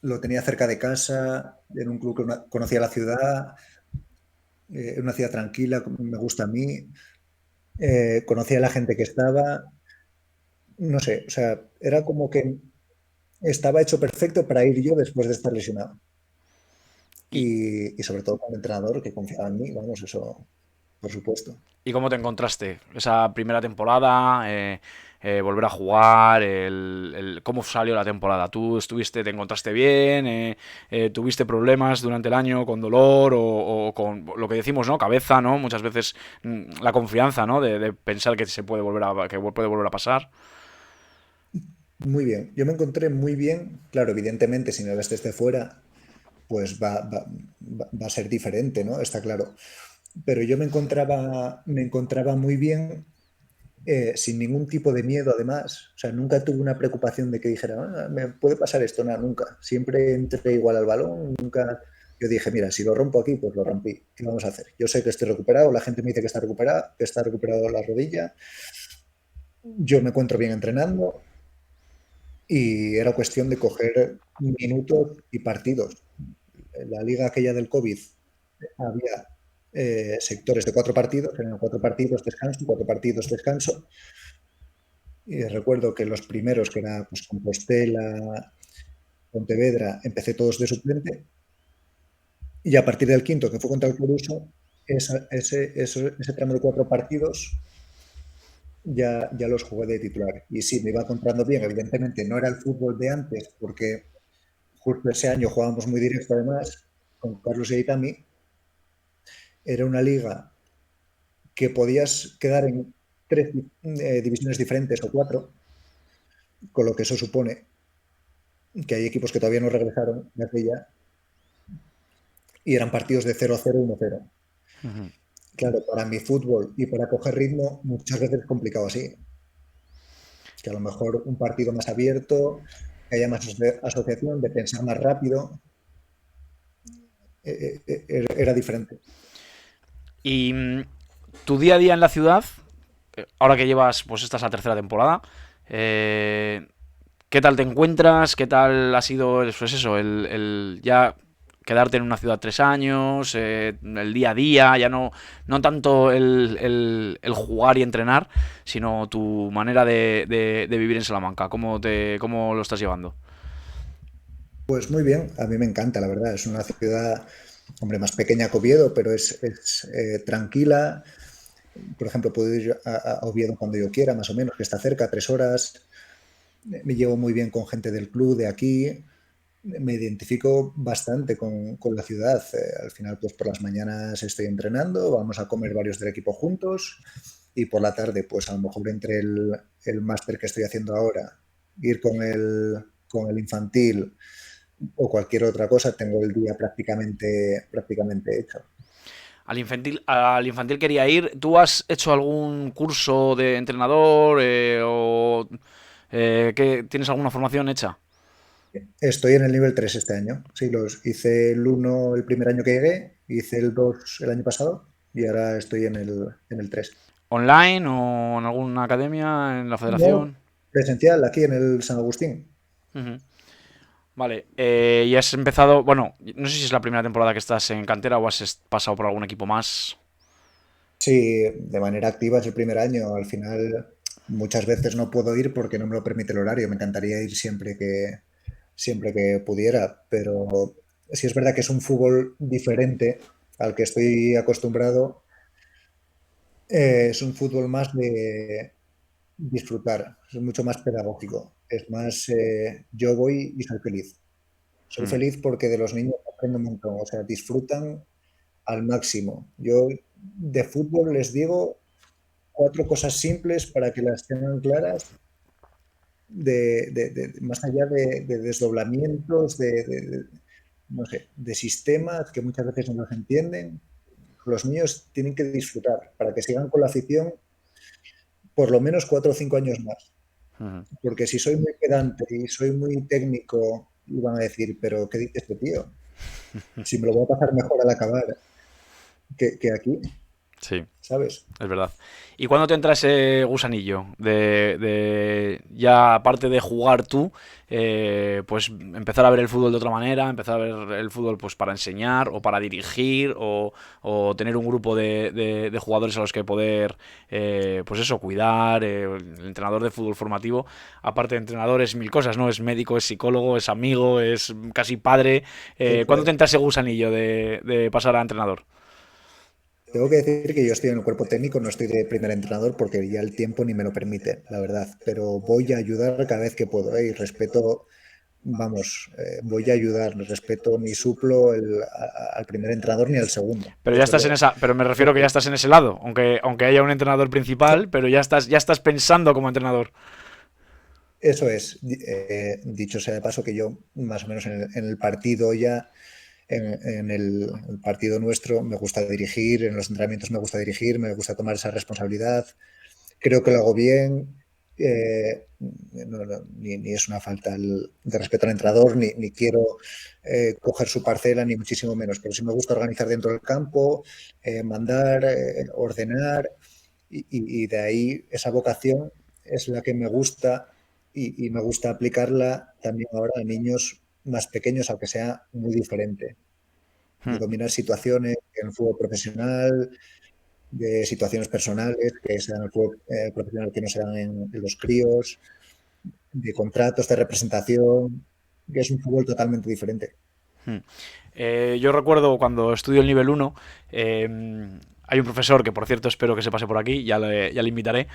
lo tenía cerca de casa, en un club que conocía la ciudad, una ciudad tranquila, como me gusta a mí, conocía a la gente que estaba, no sé, o sea, era como que estaba hecho perfecto para ir yo después de estar lesionado. Y, Y sobre todo con el entrenador que confiaba en mí, vamos, eso, por supuesto. ¿Y cómo te encontraste esa primera temporada? Volver a jugar, cómo salió la temporada. ¿Tú te encontraste bien? ¿Tuviste problemas durante el año con dolor o con lo que decimos, ¿no? Cabeza, ¿no? Muchas veces la confianza, ¿no? De pensar que se puede puede volver a pasar. Muy bien, yo me encontré muy bien, claro, evidentemente si me ves desde fuera, pues va a ser diferente, ¿no? Está claro. Pero yo me encontraba muy bien, sin ningún tipo de miedo, además. O sea, nunca tuve una preocupación de que dijera, "Ah, me puede pasar esto", nada, nunca. Siempre entré igual al balón, nunca. Yo dije, mira, si lo rompo aquí, pues lo rompí. ¿Qué vamos a hacer? Yo sé que estoy recuperado, la gente me dice que está recuperado la rodilla, yo me encuentro bien entrenando y era cuestión de coger minutos y partidos. En la liga aquella del COVID había sectores de 4 partidos, eran 4 partidos, descanso, 4 partidos, descanso. Y recuerdo que los primeros, que era pues, Compostela, Pontevedra, empecé todos de suplente. Y a partir del quinto, que fue contra el Coruso, ese tramo de 4 partidos ya los jugué de titular. Y sí, me iba encontrando bien. Evidentemente, no era el fútbol de antes, porque justo ese año jugábamos muy directo, además, con Carlos y Aitami. Era una liga que podías quedar en 3 divisiones diferentes o 4, con lo que eso supone que hay equipos que todavía no regresaron de aquella y eran partidos de 0-0, 1-0. Ujú. Claro, para mi fútbol y para coger ritmo, muchas veces es complicado así. Que a lo mejor un partido más abierto, que haya más asociación, de pensar más rápido, era diferente. Y tu día a día en la ciudad, ahora que llevas, pues esta es la tercera temporada, eh, ¿qué tal te encuentras? ¿Qué tal ha sido, pues eso, el ya quedarte en una ciudad 3 años, el día a día, ya no tanto el jugar y entrenar, sino tu manera de vivir en Salamanca? ¿Cómo lo estás llevando? Pues muy bien, a mí me encanta, la verdad. Es una ciudad, hombre, más pequeña que Oviedo, pero es tranquila. Por ejemplo, puedo ir a Oviedo cuando yo quiera, más o menos, que está cerca, 3 horas. Me llevo muy bien con gente del club de aquí. Me identifico bastante con la ciudad. Al final, pues por las mañanas estoy entrenando, vamos a comer varios del equipo juntos y por la tarde, pues a lo mejor entre el máster que estoy haciendo ahora, ir con el infantil o cualquier otra cosa, tengo el día prácticamente hecho. Al infantil quería ir. ¿Tú has hecho algún curso de entrenador o tienes alguna formación hecha? Estoy en el nivel 3 este año. Sí, los hice el uno el primer año que llegué, hice el 2 el año pasado y ahora estoy en el 3. ¿Online o en alguna academia, en la No, federación? presencial, aquí en el San Agustín. Ujú. Vale, y has empezado, bueno, no sé si es la primera temporada que estás en cantera o has pasado por algún equipo más. Sí, de manera activa es el primer año. Al final, Muchas veces no puedo ir porque no me lo permite el horario. Me encantaría ir siempre que pudiera, pero sí es verdad que es un fútbol diferente al que estoy acostumbrado. Es un fútbol más de disfrutar, es mucho más pedagógico. Es más, yo voy y soy feliz. Soy Mm, feliz porque de los niños aprendo un montón, o sea, disfrutan al máximo. Yo de fútbol les digo cuatro cosas simples para que las tengan claras, más allá de desdoblamientos, no sé, de sistemas que muchas veces no los entienden. Los niños tienen que disfrutar para que sigan con la afición por lo menos 4 o 5 años más. ujú. Porque si soy muy pedante y soy muy técnico, van a decir, pero ¿qué dice este tío? Si me lo voy a pasar mejor al acabar que aquí, Sí. ¿sabes? Es verdad. ¿Y cuándo te entra ese gusanillo ya aparte de jugar tú, pues empezar a ver el fútbol de otra manera, empezar a ver el fútbol pues para enseñar o para dirigir o tener un grupo de jugadores a los que poder, pues eso, cuidar, el entrenador de fútbol formativo, aparte de entrenador es mil cosas, ¿no? Es médico, es psicólogo, es amigo, es casi padre. Eso ¿Cuándo te es. entra ese gusanillo de pasar a entrenador? Tengo que decir que yo estoy en el cuerpo técnico, no estoy de primer entrenador porque ya el tiempo ni me lo permite, la verdad. Pero voy a ayudar cada vez que puedo, ¿eh? Y respeto, vamos, voy a ayudar, respeto ni suplo al primer entrenador ni al segundo, Pero ya desde estás en luego. esa, pero me refiero que ya estás en ese lado, aunque haya un entrenador principal, pero ya estás pensando como entrenador. Eso es, dicho sea de paso que yo más o menos en el partido ya, en el partido nuestro me gusta dirigir, en los entrenamientos me gusta dirigir, me gusta tomar esa responsabilidad, creo que lo hago bien, ni es una falta de respeto al entrenador, ni quiero coger su parcela, ni muchísimo menos, pero sí me gusta organizar dentro del campo, mandar, ordenar, y de ahí esa vocación es la que me gusta y me gusta aplicarla también ahora a niños más pequeños, aunque sea muy diferente, de Hmm. dominar situaciones en el fútbol profesional, de situaciones personales que se dan en el fútbol profesional que no se dan en los críos, de contratos, de representación, que es un fútbol totalmente diferente. Hmm. Yo recuerdo cuando estudio el nivel uno, hay un profesor que, por cierto, espero que se pase por aquí, ya le invitaré,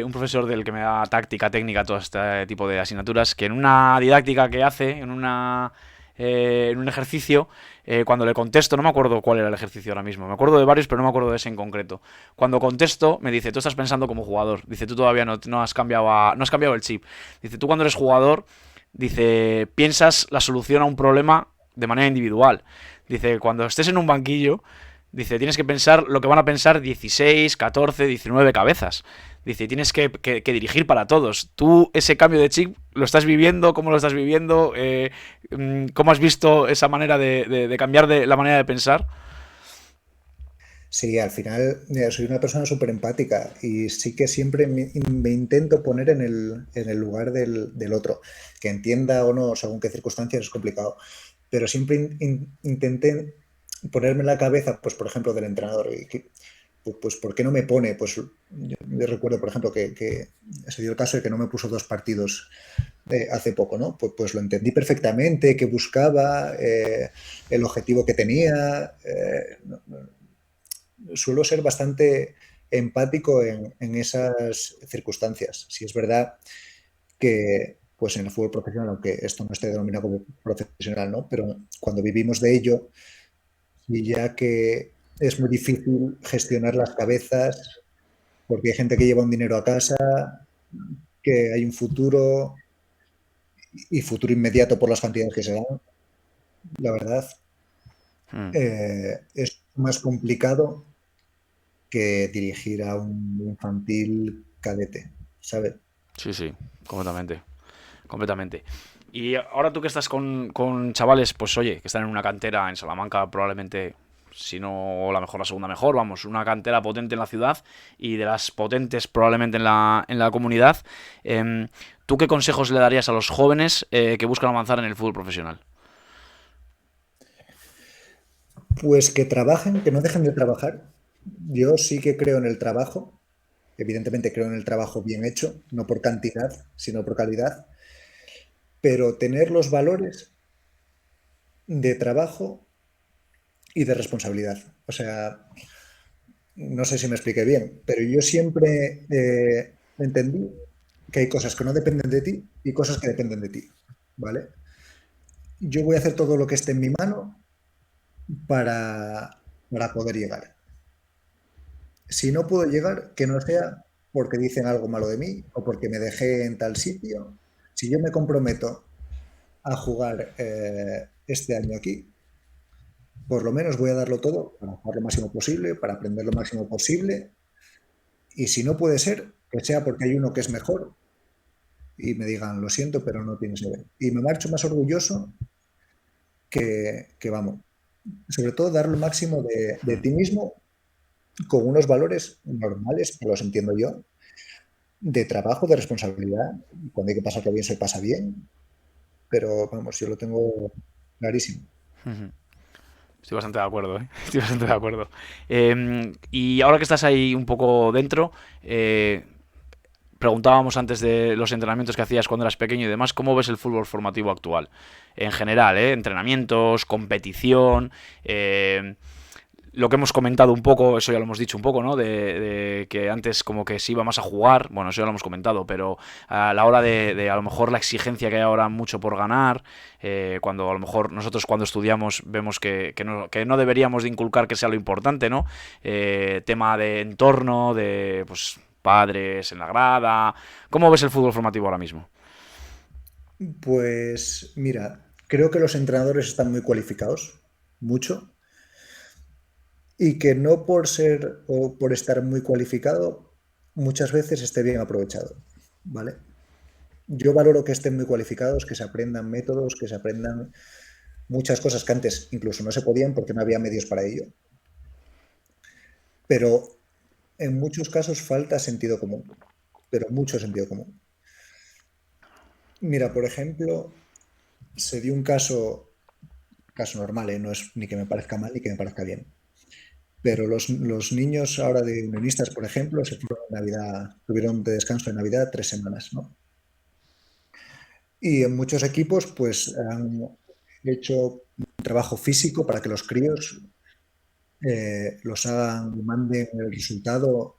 un profesor del que me da táctica, técnica, todo este tipo de asignaturas, que en una didáctica que hace, en un ejercicio, cuando le contesto, no me acuerdo cuál era el ejercicio ahora mismo, me acuerdo de varios, pero no me acuerdo de ese en concreto. Cuando contesto, me dice, tú estás pensando como jugador, dice, tú todavía no has cambiado, no has cambiado el chip, dice, tú cuando eres jugador, dice, piensas la solución a un problema de manera individual. Dice, cuando estés en un banquillo, dice, tienes que pensar lo que van a pensar 16, 14, 19 cabezas. Dice, tienes que dirigir para todos. Tú ese cambio de chip lo estás viviendo, ¿cómo lo estás viviendo? ¿Cómo has visto esa manera de cambiar de la manera de pensar? Sí, al final soy una persona súper empática y sí que siempre me intento poner en el lugar del otro, que entienda o no, según qué circunstancias es complicado, pero siempre intenté ponerme en la cabeza, pues por ejemplo, del entrenador, pues ¿por qué no me pone? Pues yo recuerdo, por ejemplo, que se dio el caso de que no me puso 2 partidos hace poco, ¿no? Pues lo entendí perfectamente, que buscaba, el objetivo que tenía. Suelo ser bastante empático en esas circunstancias. Si es verdad que, pues en el fútbol profesional, aunque esto no esté denominado como profesional, ¿no? Pero cuando vivimos de ello, y ya que es muy difícil gestionar las cabezas, porque hay gente que lleva un dinero a casa, que hay un futuro y futuro inmediato por las cantidades que se dan, la verdad, Mm, es más complicado que dirigir a un infantil cadete, ¿sabes? sí, sí, completamente. Completamente. Y ahora tú que estás con chavales, pues oye, que están en una cantera en Salamanca, probablemente, si no la mejor, la segunda mejor, vamos, una cantera potente en la ciudad y de las potentes probablemente en la comunidad. ¿Tú qué consejos le darías a los jóvenes que buscan avanzar en el fútbol profesional? Pues que trabajen, que no dejen de trabajar. Yo sí que creo en el trabajo, Evidentemente creo en el trabajo bien hecho, no por cantidad, sino por calidad, pero tener los valores de trabajo y de responsabilidad. O sea, no sé si me expliqué bien, pero yo siempre entendí que hay cosas que no dependen de ti y cosas que dependen de ti, ¿vale? Yo voy a hacer todo lo que esté en mi mano para poder llegar. Si no puedo llegar, que no sea porque dicen algo malo de mí o porque me dejé en tal sitio. Si yo me comprometo a jugar este año aquí, por lo menos voy a darlo todo para jugar lo máximo posible, para aprender lo máximo posible. Y si no puede ser, que sea porque hay uno que es mejor y me digan, lo siento, pero no tienes que ver. Y me marcho más orgulloso que vamos, sobre todo dar lo máximo de ti mismo con unos valores normales, que los entiendo yo, de trabajo, de responsabilidad. Cuando hay que pasarlo bien, se pasa bien, pero vamos, yo lo tengo clarísimo. Estoy bastante de acuerdo, ¿eh? Estoy bastante de acuerdo. Y ahora que estás ahí un poco dentro, preguntábamos antes de los entrenamientos que hacías cuando eras pequeño y demás, ¿cómo ves el fútbol formativo actual? En general, ¿eh? Entrenamientos, competición, lo que hemos comentado un poco, eso ya lo hemos dicho un poco, ¿no? De que antes como que se iba más a jugar, bueno, eso ya lo hemos comentado, pero a la hora de a lo mejor la exigencia que hay ahora mucho por ganar, cuando a lo mejor nosotros cuando estudiamos vemos que no deberíamos de inculcar que sea lo importante, ¿no? Tema de entorno, de pues padres en la grada. ¿Cómo ves el fútbol formativo ahora mismo? Pues mira, creo que los entrenadores están muy cualificados, mucho, y que no por ser o por estar muy cualificado, muchas veces esté bien aprovechado, ¿vale? Yo valoro que estén muy cualificados, que se aprendan métodos, que se aprendan muchas cosas que antes incluso no se podían porque no había medios para ello, pero en muchos casos falta sentido común, pero mucho sentido común. Mira, por ejemplo, se dio un caso normal, ¿eh? No es ni que me parezca mal ni que me parezca bien. Pero los niños ahora de unionistas, por ejemplo, se fueron en Navidad, tuvieron de descanso en Navidad 3 semanas, ¿no? Y en muchos equipos, pues han hecho un trabajo físico para que los críos los hagan y manden el resultado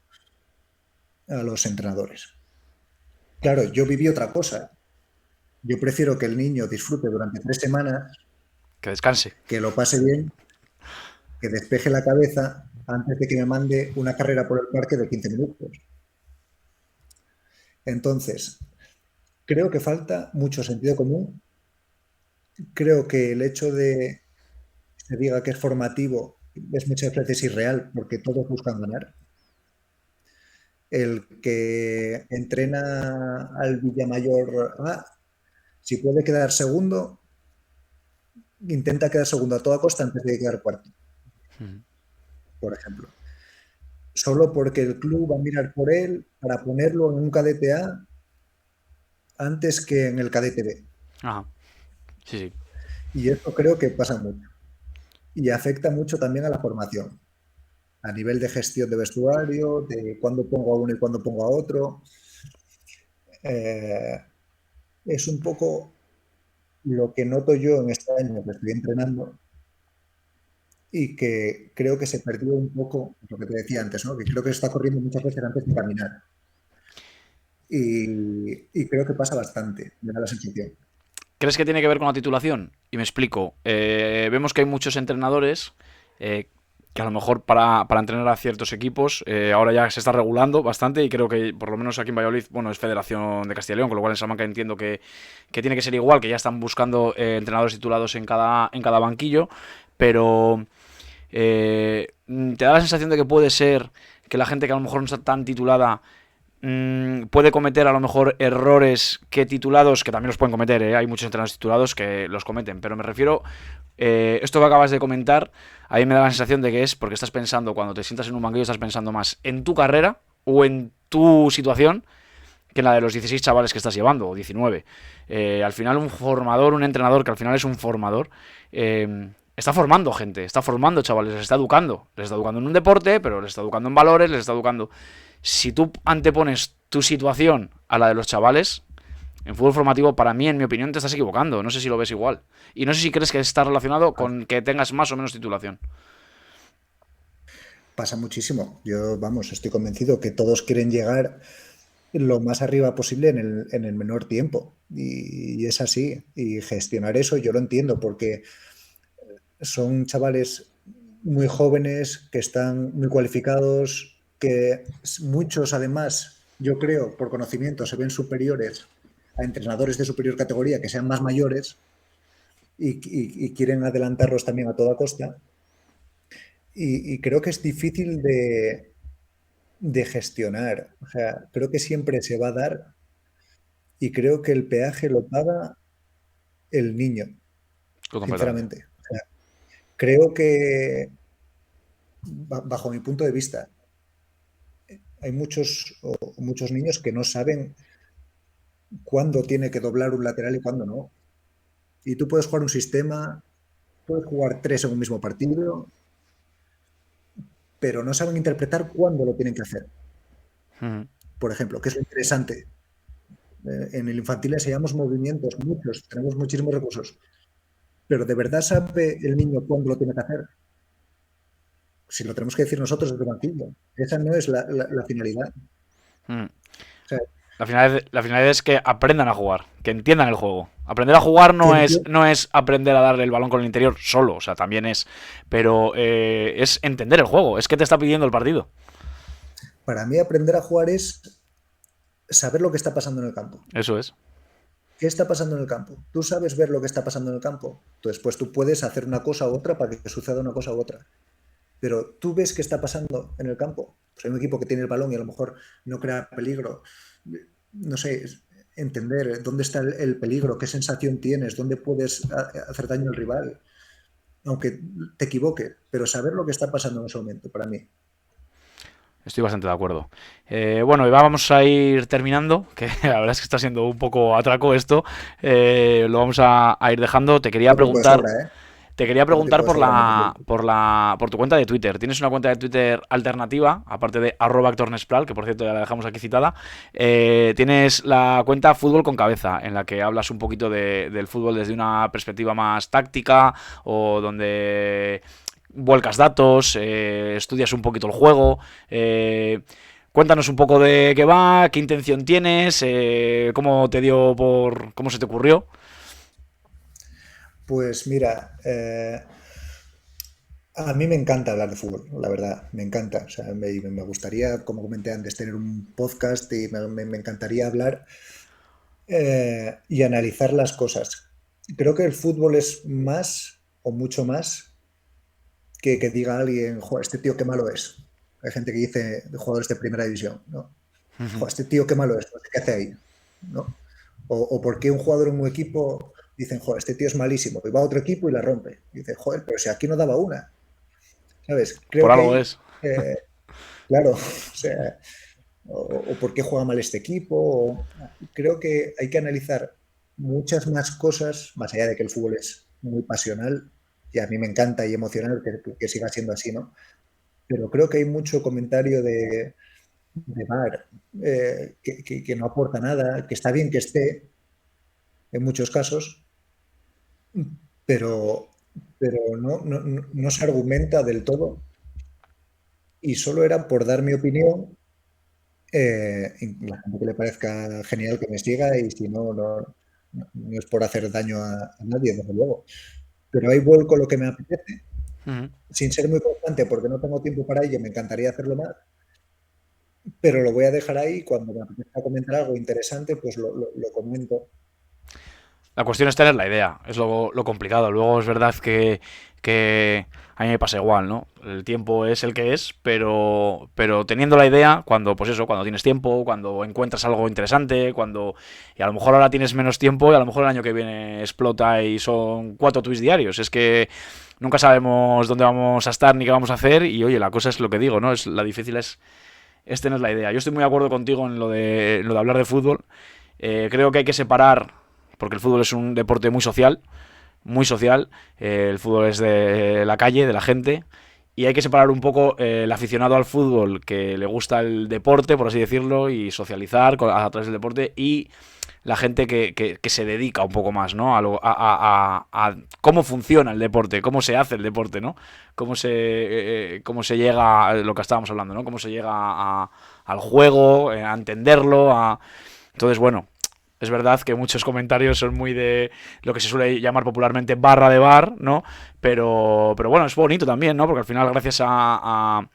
a los entrenadores. Claro, yo viví otra cosa. Yo prefiero que el niño disfrute durante 3 semanas, Que descanse. que lo pase bien, que despeje la cabeza antes de que me mande una carrera por el parque de 15 minutos. Entonces, creo que falta mucho sentido común. Creo que el hecho de que se diga que es formativo es muchas veces irreal porque todos buscan ganar. El que entrena al Villamayor A, si puede quedar segundo, intenta quedar segundo a toda costa antes de quedar cuarto, por ejemplo. Solo porque el club va a mirar por él para ponerlo en un cadete A antes que en el cadete B. Ajá. Sí, sí. Y eso creo que pasa mucho. Y afecta mucho también a la formación, a nivel de gestión de vestuario, de cuándo pongo a uno y cuándo pongo a otro. Eh, es un poco lo que noto yo en este año que estoy entrenando y que creo que se perdió un poco lo que te decía antes, ¿no? Que creo que se está corriendo muchas veces antes de caminar. Y creo que pasa bastante, me da la sensación. ¿Crees que tiene que ver con la titulación? Y me explico. Vemos que hay muchos entrenadores que a lo mejor para entrenar a ciertos equipos ahora ya se está regulando bastante y creo que por lo menos aquí en Valladolid, bueno, es Federación de Castilla y León, con lo cual en Salamanca entiendo que tiene que ser igual, que ya están buscando entrenadores titulados en cada banquillo, pero te da la sensación de que puede ser que la gente que a lo mejor no está tan titulada puede cometer a lo mejor errores que titulados, que también los pueden cometer, hay muchos entrenadores titulados que los cometen, pero me refiero, esto que acabas de comentar, a mí me da la sensación de que es porque estás pensando, cuando te sientas en un banquillo, estás pensando más en tu carrera o en tu situación que en la de los 16 chavales que estás llevando, o 19. Al final un formador, un entrenador, que al final es un formador, está formando gente, está formando chavales, les está educando en un deporte, pero les está educando en valores, les está educando. si tú antepones tu situación a la de los chavales, en fútbol formativo, para mí, en mi opinión, te estás equivocando. No sé si lo ves igual. Y no sé si crees que está relacionado con que tengas más o menos titulación. Pasa muchísimo. Yo, vamos, estoy convencido que todos quieren llegar lo más arriba posible en el menor tiempo. Y es así. Y gestionar eso yo lo entiendo porque son chavales muy jóvenes que están muy cualificados, que muchos además, yo creo, por conocimiento, se ven superiores a entrenadores de superior categoría que sean más mayores y quieren adelantarlos también a toda costa. Y creo que es difícil de gestionar. O sea, creo que siempre se va a dar y creo que el peaje lo paga el niño, Completamente. sinceramente. O sea, creo que, bajo mi punto de vista, hay muchos niños que no saben cuándo tiene que doblar un lateral y cuándo no. Y tú puedes jugar un sistema, puedes jugar tres en un mismo partido, pero no saben interpretar cuándo lo tienen que hacer. Ujú. Por ejemplo, que es lo interesante. En el infantil enseñamos movimientos, muchos, tenemos muchísimos recursos, pero ¿de verdad sabe el niño cuándo lo tiene que hacer? Si lo tenemos que decir nosotros desde el banquillo. Esa no es la finalidad. Ujú. O sea, La finalidad es que aprendan a jugar, que entiendan el juego. Aprender a jugar que no es aprender a darle el balón con el interior solo, o sea, también es. Pero es entender el juego, es que te está pidiendo el partido. para mí aprender a jugar es saber lo que está pasando en el campo. Eso es. ¿Qué está pasando en el campo? Tú sabes ver lo que está pasando en el campo. Entonces, pues tú puedes hacer una cosa u otra para que suceda una cosa u otra. Pero tú ves qué está pasando en el campo. Pues hay un equipo que tiene el balón y a lo mejor no crea peligro. No sé, entender dónde está el peligro, qué sensación tienes, dónde puedes hacer daño al rival, aunque te equivoques, pero saber lo que está pasando en ese momento, para mí. Estoy bastante de acuerdo. Bueno, y vamos a ir terminando, que la verdad es que está siendo un poco atraco esto. Lo vamos a ir dejando. Tengo tiempo de sobra, ¿eh? Te quería Tengo preguntar tiempo de sobra, no te preocupes. por tu cuenta de Twitter. ¿Tienes una cuenta de Twitter alternativa, aparte de @ActorNespral, que por cierto ya la dejamos aquí citada? Tienes la cuenta Fútbol con Cabeza, en la que hablas un poquito del fútbol desde una perspectiva más táctica, o donde vuelcas datos, estudias un poquito el juego. Cuéntanos un poco de qué va, qué intención tienes, cómo te dio cómo se te ocurrió. Pues mira, a mí me encanta hablar de fútbol, la verdad, me encanta. O sea, me gustaría, como comenté antes, tener un podcast y me encantaría hablar y analizar las cosas. Creo que el fútbol es más o mucho más que diga alguien, joder, este tío qué malo es. Hay gente que dice de jugadores de primera división, ¿no? Joder, este tío qué malo es, no sé qué hace ahí, ¿no? O por qué un jugador en un equipo dicen, joder, este tío es malísimo, y va a otro equipo y la rompe. Y dice, joder, pero si aquí no daba una, ¿sabes? Creo Por que algo ahí, es. claro, o sea, o por qué juega mal este equipo. Creo que hay que analizar muchas más cosas, más allá de que el fútbol es muy pasional, y a mí me encanta y emocional que siga siendo así, ¿no? Pero creo que hay mucho comentario de VAR que no aporta nada, que está bien que esté en muchos casos, pero, pero no se argumenta del todo y solo era por dar mi opinión. Y la gente que le parezca genial que me siga y si no, no es por hacer daño a nadie, desde luego. Pero ahí vuelco lo que me apetece, Ujú. sin ser muy constante porque no tengo tiempo para ello, me encantaría hacerlo más, pero lo voy a dejar ahí. Cuando me apetezca comentar algo interesante, pues lo comento. La cuestión es tener la idea, es lo complicado. Luego es verdad que a mí me pasa igual, ¿no? El tiempo es el que es, pero teniendo la idea, cuando, pues eso, cuando tienes tiempo, cuando encuentras algo interesante, y a lo mejor ahora tienes menos tiempo y a lo mejor el año que viene explota y son 4 tweets diarios. Es que nunca sabemos dónde vamos a estar ni qué vamos a hacer y oye, la cosa es lo que digo, ¿no? La difícil es tener la idea. Yo estoy muy de acuerdo contigo en lo de hablar de fútbol. Creo que hay que separar, porque el fútbol es un deporte muy social, muy social. El fútbol es de la calle, de la gente, y hay que separar un poco el aficionado al fútbol que le gusta el deporte, por así decirlo, y socializar a través del deporte, y la gente que se dedica un poco más, ¿no? A cómo funciona el deporte, cómo se hace el deporte, ¿no? Cómo se llega a lo que estábamos hablando, ¿no? Cómo se llega al juego, a entenderlo, Entonces, bueno, es verdad que muchos comentarios son muy de lo que se suele llamar popularmente barra de bar, ¿no? Pero bueno, es bonito también, ¿no? Porque al final, gracias a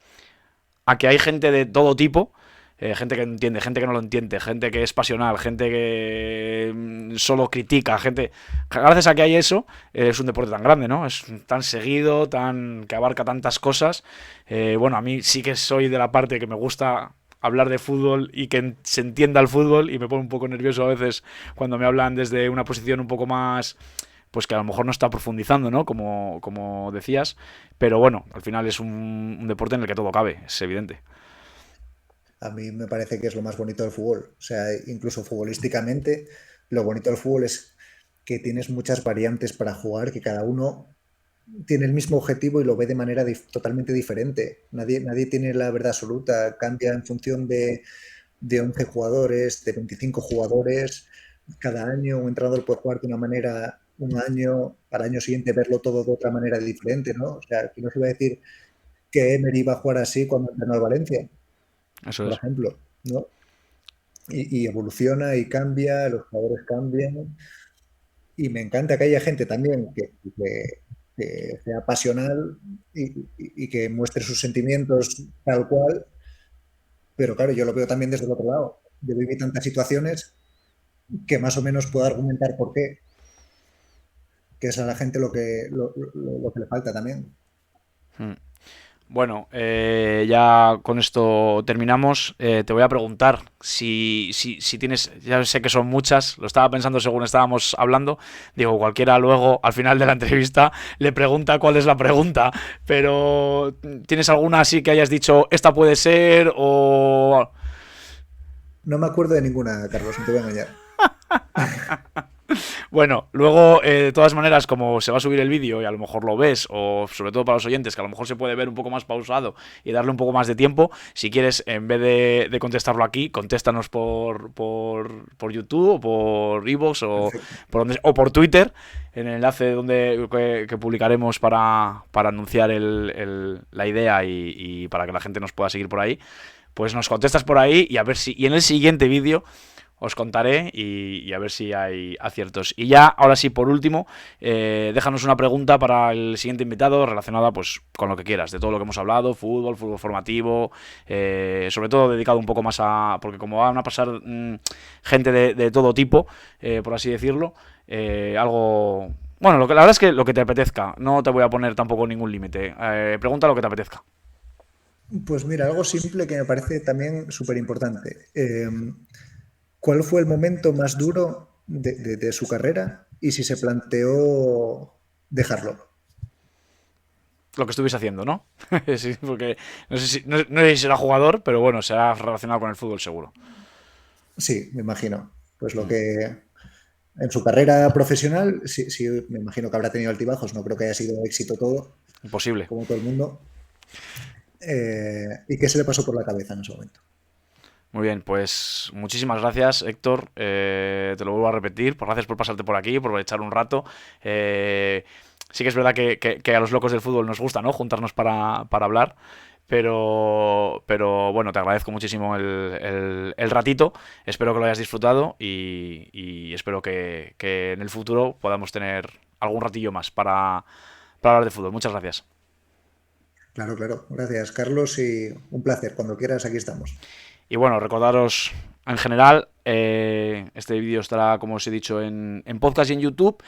que hay gente de todo tipo, gente que entiende, gente que no lo entiende, gente que es pasional, gente que solo critica, gente... Gracias a que hay eso, es un deporte tan grande, ¿no? Es tan seguido, que abarca tantas cosas. Bueno, a mí sí que soy de la parte que me gusta hablar de fútbol y que se entienda el fútbol, y me pone un poco nervioso a veces cuando me hablan desde una posición un poco más, pues que a lo mejor no está profundizando, ¿no? Como decías, pero bueno, al final es un deporte en el que todo cabe, es evidente. A mí me parece que es lo más bonito del fútbol. O sea, incluso futbolísticamente, lo bonito del fútbol es que tienes muchas variantes para jugar, que cada uno tiene el mismo objetivo y lo ve de manera totalmente diferente. Nadie tiene la verdad absoluta, cambia en función de 11 jugadores, de 25 jugadores. Cada año un entrenador puede jugar de una manera un año, para el año siguiente verlo todo de otra manera diferente, ¿no? O sea, que no se va a decir que Emery va a jugar así cuando entrenó al Valencia, Eso por es. ejemplo, ¿no? Y evoluciona y cambia, los jugadores cambian. Y me encanta que haya gente también que sea pasional y que muestre sus sentimientos tal cual, pero claro, yo lo veo también desde el otro lado. Yo viví tantas situaciones que más o menos puedo argumentar por qué, que es a la gente lo que le falta también. Mm. Bueno, ya con esto terminamos. Te voy a preguntar si tienes, ya sé que son muchas, lo estaba pensando según estábamos hablando, digo, cualquiera luego al final de la entrevista le pregunta cuál es la pregunta, pero ¿tienes alguna así que hayas dicho, esta puede ser o... No me acuerdo de ninguna, Carlos, no te voy a engañar. Bueno, luego, de todas maneras, como se va a subir el vídeo y a lo mejor lo ves, o sobre todo para los oyentes, que a lo mejor se puede ver un poco más pausado y darle un poco más de tiempo, si quieres, en vez de contestarlo aquí, contéstanos por YouTube o por iVoox Perfecto. o por Twitter, en el enlace que publicaremos para anunciar la idea y para que la gente nos pueda seguir por ahí. Pues nos contestas por ahí y a ver si... Y en el siguiente vídeo os contaré y a ver si hay aciertos. Y ya, ahora sí, por último, déjanos una pregunta para el siguiente invitado relacionada pues con lo que quieras, de todo lo que hemos hablado, fútbol formativo, sobre todo dedicado un poco más a... Porque como van a pasar gente de todo tipo, por así decirlo, algo... Bueno, la verdad es que lo que te apetezca, no te voy a poner tampoco ningún límite. Pregunta lo que te apetezca. Pues mira, algo simple que me parece también súper importante. ¿Cuál fue el momento más duro de su carrera y si se planteó dejarlo? Lo que estuviese haciendo, ¿no? Sí, porque no sé si será jugador, pero bueno, será relacionado con el fútbol seguro. Sí, me imagino. Pues lo que en su carrera profesional, sí, sí, me imagino que habrá tenido altibajos, no creo que haya sido éxito todo, Imposible. como todo el mundo. ¿Y qué se le pasó por la cabeza en ese momento? Muy bien, pues muchísimas gracias, Héctor. Te lo vuelvo a repetir. Pues gracias por pasarte por aquí, por echar un rato. Sí que es verdad que a los locos del fútbol nos gusta, ¿no? Juntarnos para hablar. Pero bueno, te agradezco muchísimo el ratito. Espero que lo hayas disfrutado y espero que en el futuro podamos tener algún ratillo más para hablar de fútbol. Muchas gracias. Claro, claro. Gracias, Carlos, y un placer. Cuando quieras, aquí estamos. Y bueno, recordaros en general, este vídeo estará, como os he dicho, en podcast y en YouTube.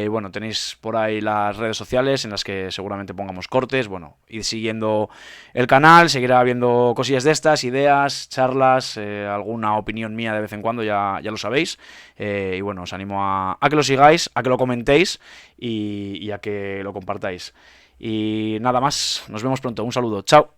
Bueno, tenéis por ahí las redes sociales en las que seguramente pongamos cortes. Bueno, id siguiendo el canal, seguirá habiendo cosillas de estas, ideas, charlas, alguna opinión mía de vez en cuando, ya lo sabéis. Y bueno, os animo a que lo sigáis, a que lo comentéis y a que lo compartáis. Y nada más, nos vemos pronto. Un saludo, chao.